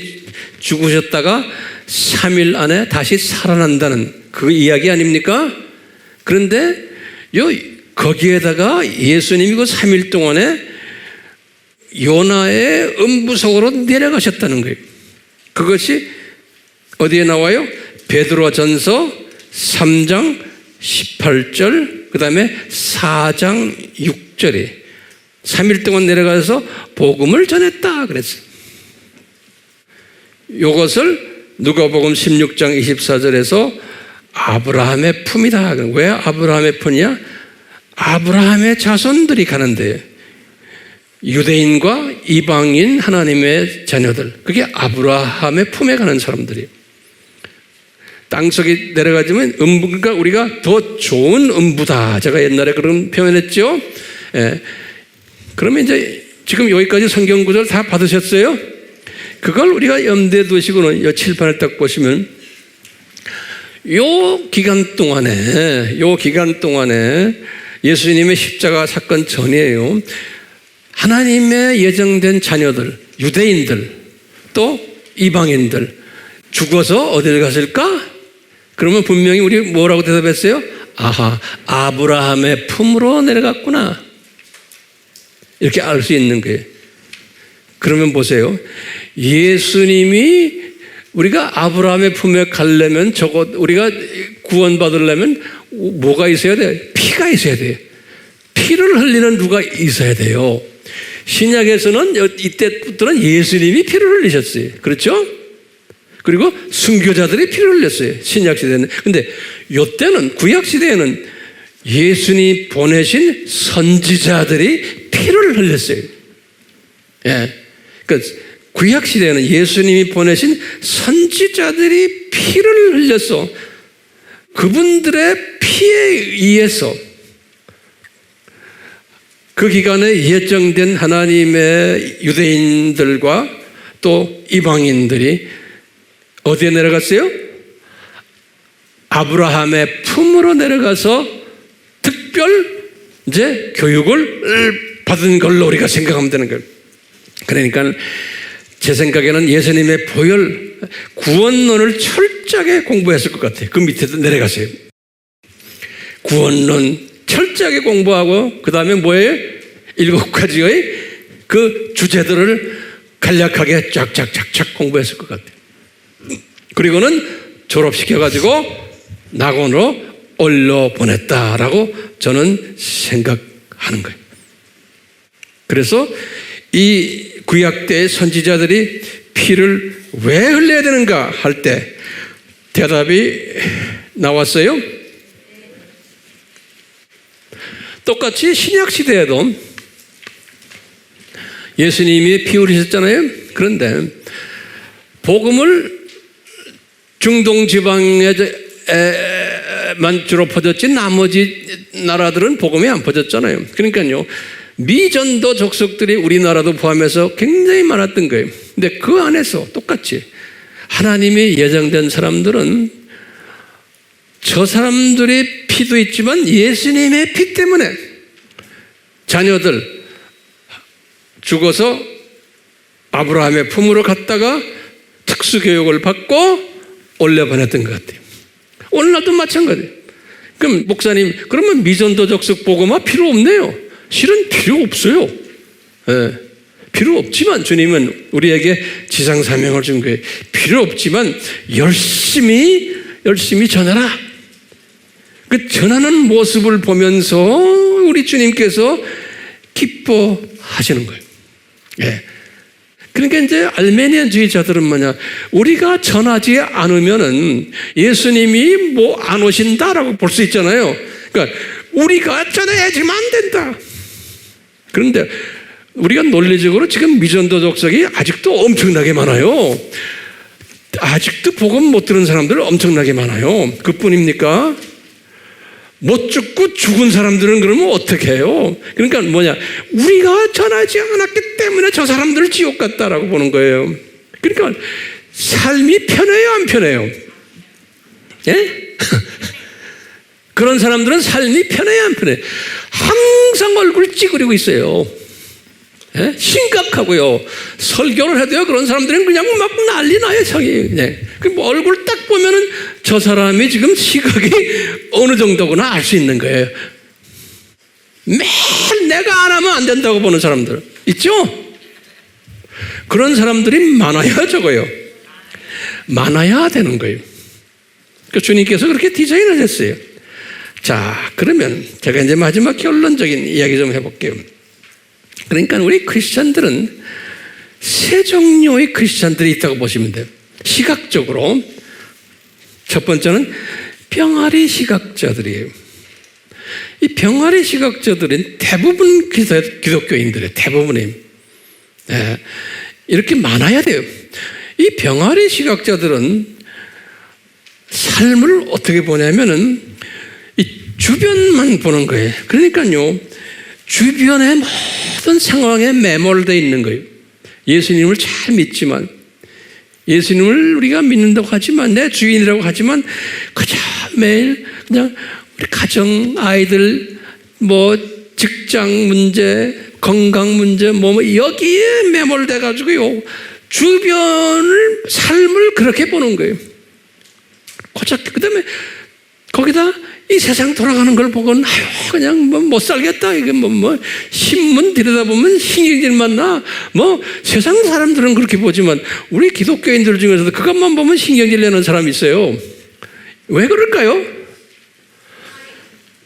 죽으셨다가 3일 안에 다시 살아난다는 그 이야기 아닙니까? 그런데 거기에다가 예수님이 그 3일 동안에 요나의 음부 속으로 내려가셨다는 거예요. 그것이 어디에 나와요? 베드로전서 3장 18절, 그 다음에 4장 6절에 3일 동안 내려가서 복음을 전했다 그랬어요. 이것을 누가복음 16장 24절에서 아브라함의 품이다. 왜 아브라함의 품이냐? 아브라함의 자손들이 가는데 유대인과 이방인 하나님의 자녀들, 그게 아브라함의 품에 가는 사람들이에요. 땅속에 내려가지면 그러니까 우리가 더 좋은 음부다. 제가 옛날에 그런 표현했죠. 예. 그러면 이제 지금 여기까지 성경 구절 다 받으셨어요? 그걸 우리가 염두에 두시고는 이 칠판을 딱 보시면 요 기간 동안에 예수님의 십자가 사건 전이에요. 하나님의 예정된 자녀들, 유대인들, 또 이방인들 죽어서 어디를 갔을까? 그러면 분명히 우리 뭐라고 대답했어요? 아하, 아브라함의 품으로 내려갔구나. 이렇게 알 수 있는 거예요. 그러면 보세요. 예수님이 우리가 아브라함의 품에 가려면 우리가 구원받으려면 뭐가 있어야 돼요? 피가 있어야 돼요. 피를 흘리는 누가 있어야 돼요. 신약에서는 이때부터는 예수님이 피를 흘리셨어요. 그렇죠? 그리고 순교자들이 피를 흘렸어요. 신약 시대는. 근데 이때는 구약 시대에는 예수님이 보내신 선지자들이 피를 흘렸어요. 예. 그러니까 구약 시대에는 예수님이 보내신 선지자들이 피를 흘려서 그분들의 피에 의해서 그 기간에 예정된 하나님의 유대인들과 또 이방인들이 어디에 내려갔어요? 아브라함의 품으로 내려가서 특별 이제 교육을 받은 걸로 우리가 생각하면 되는 거예요. 그러니까 제 생각에는 예수님의 보혈 구원론을 철저하게 공부했을 것 같아요. 그 밑에도 내려가세요. 구원론 철저하게 공부하고 그 다음에 뭐예요? 7가지의 그 주제들을 간략하게 쫙쫙쫙쫙 공부했을 것 같아요. 그리고는 졸업시켜가지고 낙원으로 올려보냈다라고 저는 생각하는 거예요. 그래서 이 구약 때의 선지자들이 피를 왜 흘려야 되는가 할 때 대답이 나왔어요. 똑같이 신약 시대에도 예수님이 피 흘리셨잖아요. 그런데 복음을 중동 지방에만 주로 퍼졌지 나머지 나라들은 복음이 안 퍼졌잖아요. 그러니까요, 미전도 족속들이 우리나라도 포함해서 굉장히 많았던 거예요. 근데 그 안에서 똑같이 하나님이 예정된 사람들은 저 사람들의 피도 있지만 예수님의 피 때문에 자녀들 죽어서 아브라함의 품으로 갔다가 특수교육을 받고 올려보냈던 것 같아요. 오늘날도 마찬가지예요. 그럼 목사님, 그러면 미전도 족속 복음화 필요 없네요. 실은 필요 없어요. 네. 필요 없지만 주님은 우리에게 지상사명을 준 거예요. 필요 없지만 열심히 전하라. 그 전하는 모습을 보면서 우리 주님께서 기뻐하시는 거예요. 예. 그러니까 이제 알메니안주의자들은 뭐냐, 우리가 전하지 않으면은 예수님이 뭐 안 오신다라고 볼 수 있잖아요. 그러니까 우리가 전해야지만 안 된다. 그런데 우리가 논리적으로 지금 미전도 족속이 아직도 엄청나게 많아요. 아직도 복음 못 들은 사람들 엄청나게 많아요. 그뿐입니까? 못 죽고 죽은 사람들은 그러면 어떻게 해요? 그러니까 뭐냐, 우리가 전하지 않았기 때문에 저 사람들 지옥 갔다라고 보는 거예요. 그러니까 삶이 편해요, 안 편해요? 예? 그런 사람들은 삶이 편해요, 안 편해요? 항상 얼굴 찌그리고 있어요. 예? 심각하고요. 설교를 해도요, 그런 사람들은 그냥 막 난리 나요, 성이. 네. 뭐 얼굴 딱 보면은 저 사람이 지금 시각이 어느 정도구나 알 수 있는 거예요. 매일 내가 안 하면 안 된다고 보는 사람들 있죠? 그런 사람들이 많아야 적어요. 많아야 되는 거예요. 그러니까 주님께서 그렇게 디자인을 했어요. 자, 그러면 제가 이제 마지막 결론적인 이야기 좀 해볼게요. 그러니까 우리 크리스찬들은 세 종류의 크리스찬들이 있다고 보시면 돼요. 시각적으로 첫 번째는 병아리 시각자들이에요. 이 병아리 시각자들은 대부분 기독교인들이에요. 대부분이. 네. 이렇게 많아야 돼요. 이 병아리 시각자들은 삶을 어떻게 보냐면은 이 주변만 보는 거예요. 그러니까요, 주변의 모든 상황에 매몰되어 있는 거예요. 예수님을 잘 믿지만, 예수님을 우리가 믿는다고 하지만, 내 주인이라고 하지만, 그저 매일 그냥 우리 가정, 아이들, 뭐 직장 문제, 건강 문제, 여기에 매몰돼 가지고요, 주변을, 삶을 그렇게 보는 거예요. 그 다음에 거기다 이 세상 돌아가는 걸 보고는 그냥 못 살겠다. 이게 신문 들여다보면 신경질만 나. 세상 사람들은 그렇게 보지만 우리 기독교인들 중에서도 그것만 보면 신경질 내는 사람이 있어요. 왜 그럴까요?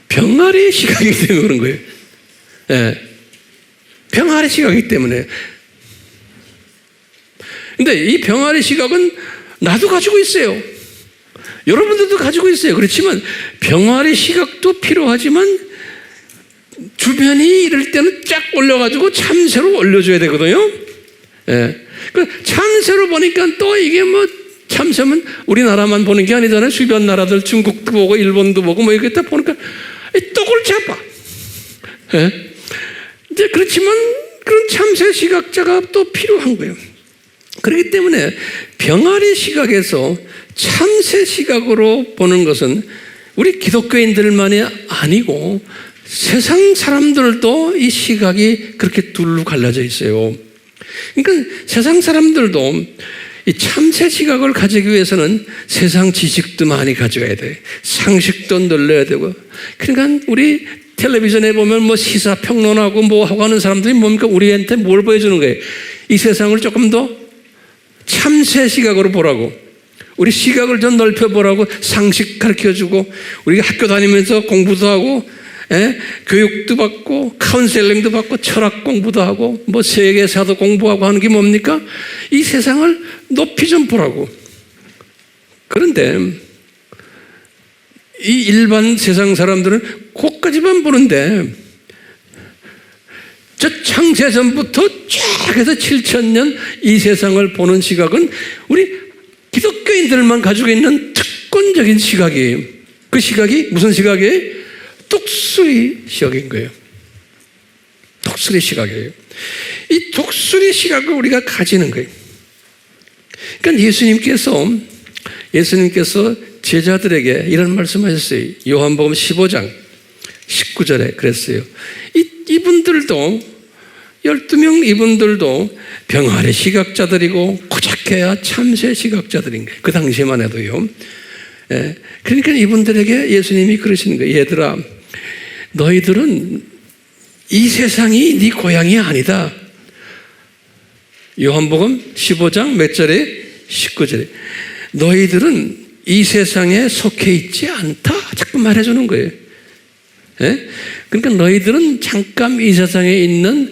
병아리 시각이기 때문에 그런 거예요. 네. 병아리 시각이기 때문에. 근데 이 병아리 시각은 나도 가지고 있어요. 여러분들도 가지고 있어요. 그렇지만 병아리 시각도 필요하지만 주변이 이럴 때는 쫙 올려가지고 참새로 올려줘야 되거든요. 예. 참새로 보니까 또 이게 참새면 우리나라만 보는 게 아니잖아요. 주변 나라들 중국도 보고 일본도 보고 이렇게 딱 보니까 또 골치 아파. 예. 이제 그렇지만 그런 참새 시각자가 또 필요한 거예요. 그렇기 때문에 병아리 시각에서 참새 시각으로 보는 것은 우리 기독교인들만이 아니고 세상 사람들도 이 시각이 그렇게 둘로 갈라져 있어요. 그러니까 세상 사람들도 이 참새 시각을 가지기 위해서는 세상 지식도 많이 가져가야 돼. 상식도 늘려야 되고. 그러니까 우리 텔레비전에 보면 시사 평론하고 하고 하는 사람들이 뭡니까? 우리한테 뭘 보여주는 거예요? 이 세상을 조금 더 참새 시각으로 보라고. 우리 시각을 좀 넓혀보라고 상식 가르쳐주고, 우리가 학교 다니면서 공부도 하고, 교육도 받고, 카운셀링도 받고, 철학 공부도 하고, 세계사도 공부하고 하는 게 뭡니까? 이 세상을 높이 좀 보라고. 그런데 이 일반 세상 사람들은 그것까지만 보는데, 저 창세전부터 쫙 해서 7,000년 이 세상을 보는 시각은 우리 기독교인들만 가지고 있는 특권적인 시각이에요. 그 시각이 무슨 시각이에요? 독수리 시각인 거예요. 독수리 시각이에요. 이 독수리 시각을 우리가 가지는 거예요. 그러니까 예수님께서 제자들에게 이런 말씀하셨어요. 요한복음 15장 19절에 그랬어요. 이분들도 12명 이분들도 병아리 시각자들이고 고작해야 참새 시각자들인 거예요. 그 당시에만 해도요. 그러니까 이분들에게 예수님이 그러시는 거예요. 얘들아, 너희들은 이 세상이 네 고향이 아니다. 요한복음 15장 몇 절에? 19절에. 너희들은 이 세상에 속해 있지 않다. 자꾸 말해주는 거예요. 예? 그러니까 너희들은 잠깐 이 세상에 있는,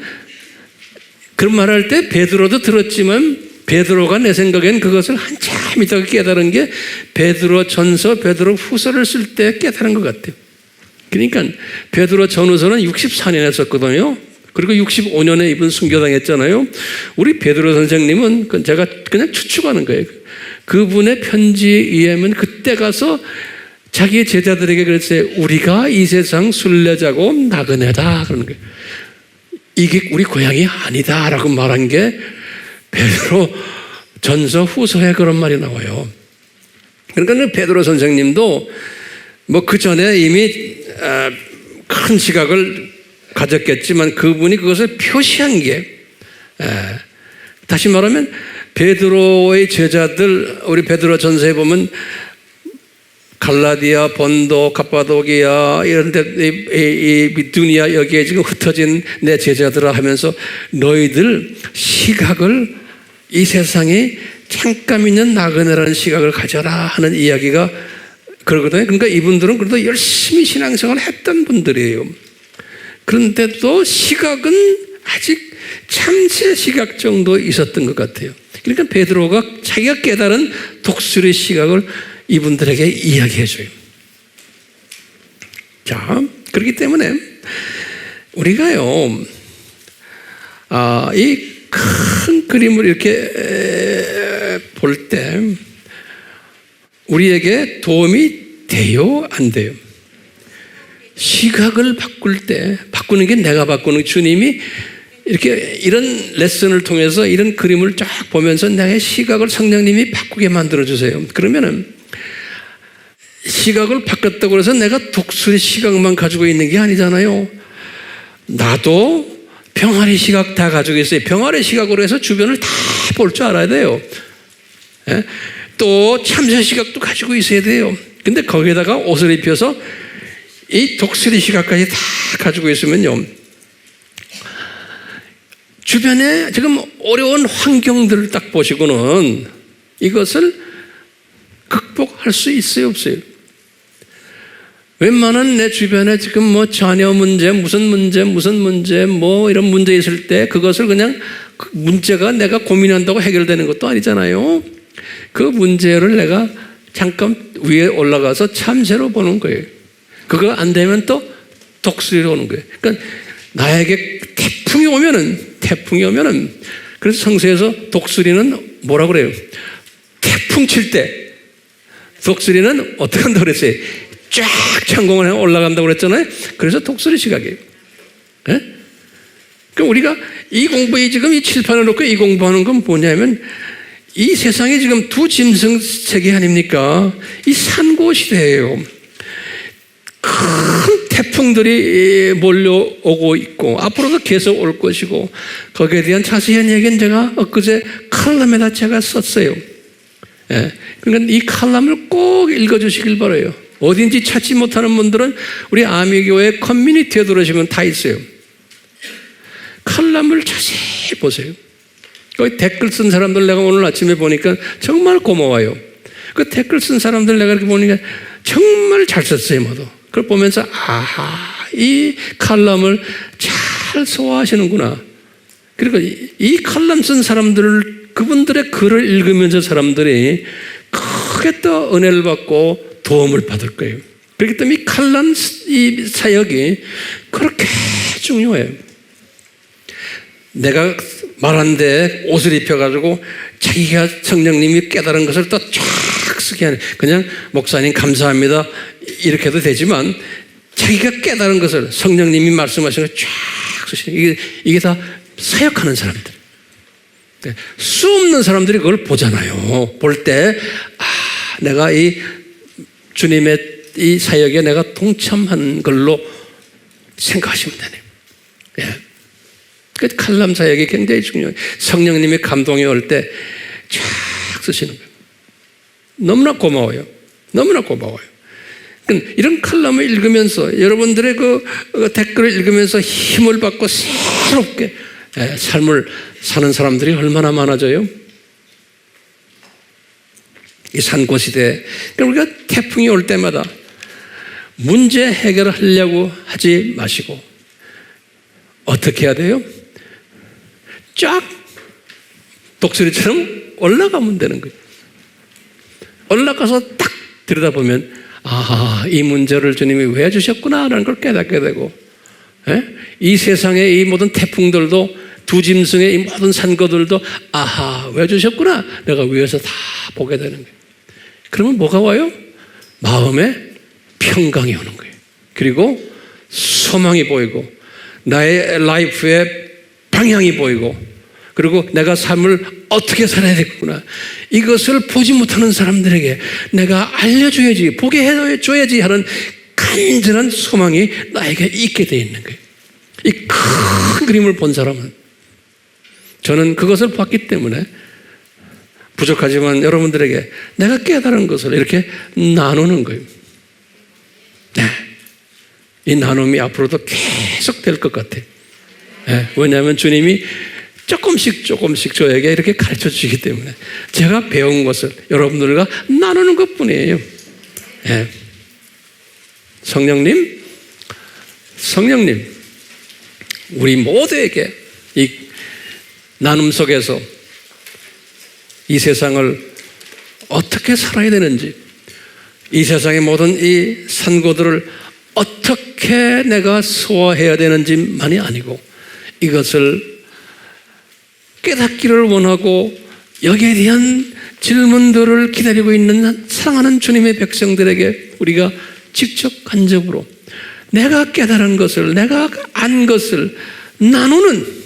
그런 말할 때 베드로도 들었지만 베드로가 내 생각엔 그것을 한참 있다가 깨달은 게 베드로 전서, 베드로 후서를 쓸 때 깨달은 것 같아요. 그러니까 베드로 전후서는 64년에 썼거든요. 그리고 65년에 이분 순교당했잖아요. 우리 베드로 선생님은 제가 그냥 추측하는 거예요. 그분의 편지에 의하면 그때 가서 자기의 제자들에게 그랬어요. 우리가 이 세상 순례자고 나그네다 그러는 거예요. 이게 우리 고향이 아니다라고 말한 게 베드로 전서 후서에 그런 말이 나와요. 그러니까 베드로 선생님도 뭐 그 전에 이미 큰 시각을 가졌겠지만 그분이 그것을 표시한 게, 다시 말하면 베드로의 제자들, 우리 베드로 전서에 보면 갈라디아, 본도, 갑바도기아 이런 데, 이 비두니아 여기에 지금 흩어진 내 제자들아 하면서 너희들 시각을, 이 세상에 잠깐 있는 나그네라는 시각을 가져라 하는 이야기가 그러거든요. 그러니까 이분들은 그래도 열심히 신앙생활을 했던 분들이에요. 그런데도 시각은 아직 참새 시각 정도 있었던 것 같아요. 그러니까 베드로가 자기가 깨달은 독수리 시각을 이분들에게 이야기해줘요. 자, 그렇기 때문에 우리가요, 이 큰 그림을 이렇게 볼 때 우리에게 도움이 돼요, 안 돼요? 시각을 바꿀 때, 바꾸는 게 내가 바꾸는, 주님이 이렇게 이런 레슨을 통해서 이런 그림을 쫙 보면서 나의 시각을 성령님이 바꾸게 만들어주세요. 그러면은 시각을 바꿨다고 해서 내가 독수리 시각만 가지고 있는 게 아니잖아요. 나도 병아리 시각 다 가지고 있어요. 병아리 시각으로 해서 주변을 다 볼 줄 알아야 돼요. 또 참새 시각도 가지고 있어야 돼요. 근데 거기에다가 옷을 입혀서 이 독수리 시각까지 다 가지고 있으면요, 주변에 지금 어려운 환경들을 딱 보시고는 이것을 극복할 수 있어요, 없어요? 웬만한 내 주변에 지금 뭐 자녀 문제, 무슨 문제, 뭐 이런 문제 있을 때 그것을 그냥 그 문제가 내가 고민한다고 해결되는 것도 아니잖아요. 그 문제를 내가 잠깐 위에 올라가서 참새로 보는 거예요. 그거 안 되면 또 독수리로 오는 거예요. 그러니까 나에게 태풍이 오면은 그래서 성서에서 독수리는 뭐라고 그래요? 태풍 칠 때 독수리는 어떻게 한다고 그랬어요? 쫙 창공을 올라간다고 그랬잖아요. 그래서 독수리 시각이에요. 네? 그럼 우리가 이 공부에 지금 이 칠판을 놓고 이 공부하는 건 뭐냐면 이 세상에 지금 두 짐승 세계 아닙니까? 이 산고 시대예요. 큰 태풍들이 몰려오고 있고 앞으로도 계속 올 것이고 거기에 대한 자세한 얘기는 제가 엊그제 칼럼에다 제가 썼어요. 예. 그러니까 이 칼럼을 꼭 읽어주시길 바라요. 어딘지 찾지 못하는 분들은 우리 아미교회 커뮤니티에 들어오시면 다 있어요. 칼럼을 자세히 보세요. 거기 댓글 쓴 사람들 내가 오늘 아침에 보니까 정말 고마워요. 그 댓글 쓴 사람들 내가 이렇게 보니까 정말 잘 썼어요, 모두. 그걸 보면서 아하, 이 칼럼을 잘 소화하시는구나. 그리고 이 칼럼 쓴 사람들, 그분들의 글을 읽으면서 사람들이 크게 또 은혜를 받고 도움을 받을 거예요. 그렇기 때문에 이 칼럼 이 사역이 그렇게 중요해요. 내가 말한데 옷을 입혀가지고 자기가 성령님이 깨달은 것을 또 쫙 쓰게 하는, 그냥 목사님 감사합니다 이렇게 해도 되지만 자기가 깨달은 것을 성령님이 말씀하신 걸 쫙 쓰시는, 이게 다 사역하는 사람들. 수 없는 사람들이 그걸 보잖아요. 볼 때 내가 이 주님의 이 사역에 내가 동참한 걸로 생각하시면 되네요. 예. 그 칼럼 사역이 굉장히 중요해요. 성령님의 감동이 올 때 쫙 쓰시는 거예요. 너무나 고마워요. 너무나 고마워요. 이런 칼럼을 읽으면서 여러분들의 그 댓글을 읽으면서 힘을 받고 새롭게 삶을 사는 사람들이 얼마나 많아져요? 이 산고시대에 우리가 태풍이 올 때마다 문제 해결을 하려고 하지 마시고 어떻게 해야 돼요? 쫙 독수리처럼 올라가면 되는 거예요. 올라가서 딱 들여다보면 이 문제를 주님이 왜 주셨구나라는 걸 깨닫게 되고, 이 세상의 이 모든 태풍들도, 두 짐승의 이 모든 산거들도 왜 주셨구나 내가 위에서 다 보게 되는 거예요. 그러면 뭐가 와요? 마음에 평강이 오는 거예요. 그리고 소망이 보이고 나의 라이프의 방향이 보이고, 그리고 내가 삶을 어떻게 살아야 되겠구나, 이것을 보지 못하는 사람들에게 내가 알려줘야지, 보게 해줘야지 하는 간절한 소망이 나에게 있게 되어 있는 거예요. 이 큰 그림을 본 사람은, 저는 그것을 봤기 때문에 부족하지만 여러분들에게 내가 깨달은 것을 이렇게 나누는 거예요. 이 나눔이 앞으로도 계속 될 것 같아요. 왜냐하면 주님이 조금씩 저에게 이렇게 가르쳐 주시기 때문에 제가 배운 것을 여러분들과 나누는 것 뿐이에요. 성령님, 우리 모두에게 이 나눔 속에서 이 세상을 어떻게 살아야 되는지, 이 세상의 모든 이 산고들을 어떻게 내가 소화해야 되는지만이 아니고 이것을 깨닫기를 원하고 여기에 대한 질문들을 기다리고 있는 사랑하는 주님의 백성들에게 우리가 직접 간접으로 내가 깨달은 것을, 내가 안 것을 나누는,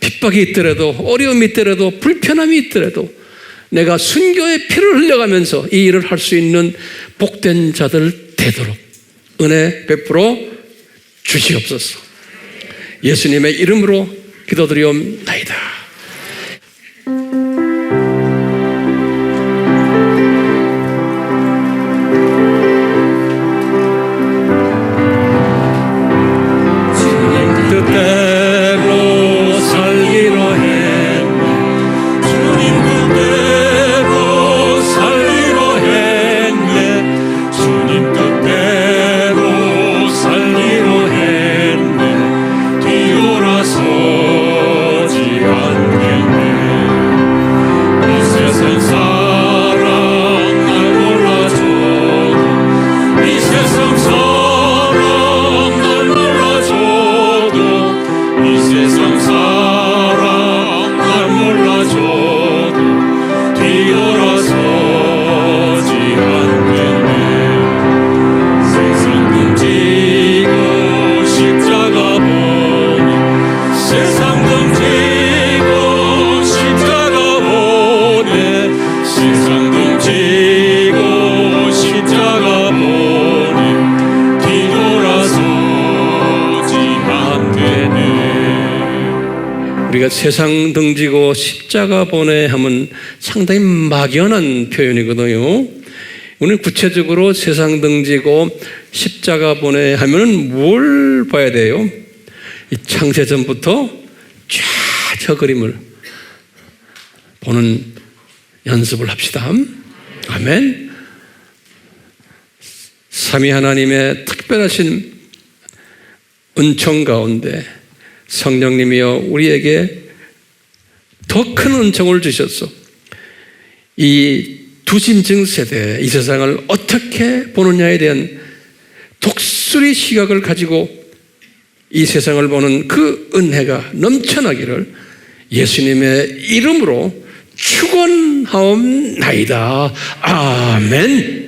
핍박이 있더라도, 어려움이 있더라도, 불편함이 있더라도 내가 순교의 피를 흘려가면서 이 일을 할 수 있는 복된 자들 되도록 은혜 베풀어 주시옵소서. 예수님의 이름으로 기도드리옵나이다. 주님 뜻대로 살기로 했네. 주님 뜻대로 살기로 했네. 주님 뜻대로 살기로 했네. 뒤돌아서지 않겠네. 이 세상 사랑 날 몰라줘도, 이 세상 사랑 날 몰라줘도, 이 세상 사랑 날 몰라줘도 뒤돌아서지 않겠네. 세상 등지고 십자가 보니, 세상 등지고 십자가 보니, 세상 등지고 십자가 보니 뒤돌아서지 않겠네. 우리가 세상 등지고 십자가 보내 하면 상당히 막연한 표현이거든요. 오늘 구체적으로 세상 등지고 십자가 보내 하면은 뭘 봐야 돼요? 이 창세전부터 쫙 저 그림을 보는 연습을 합시다. 아멘. 삼위 하나님의 특별하신 은총 가운데 성령님이여 우리에게 더 큰 은총을 주셨소. 이 두짐승 세대, 이 세상을 어떻게 보느냐에 대한 독수리 시각을 가지고 이 세상을 보는 그 은혜가 넘쳐나기를 예수님의 이름으로 축원하옵나이다. 아멘.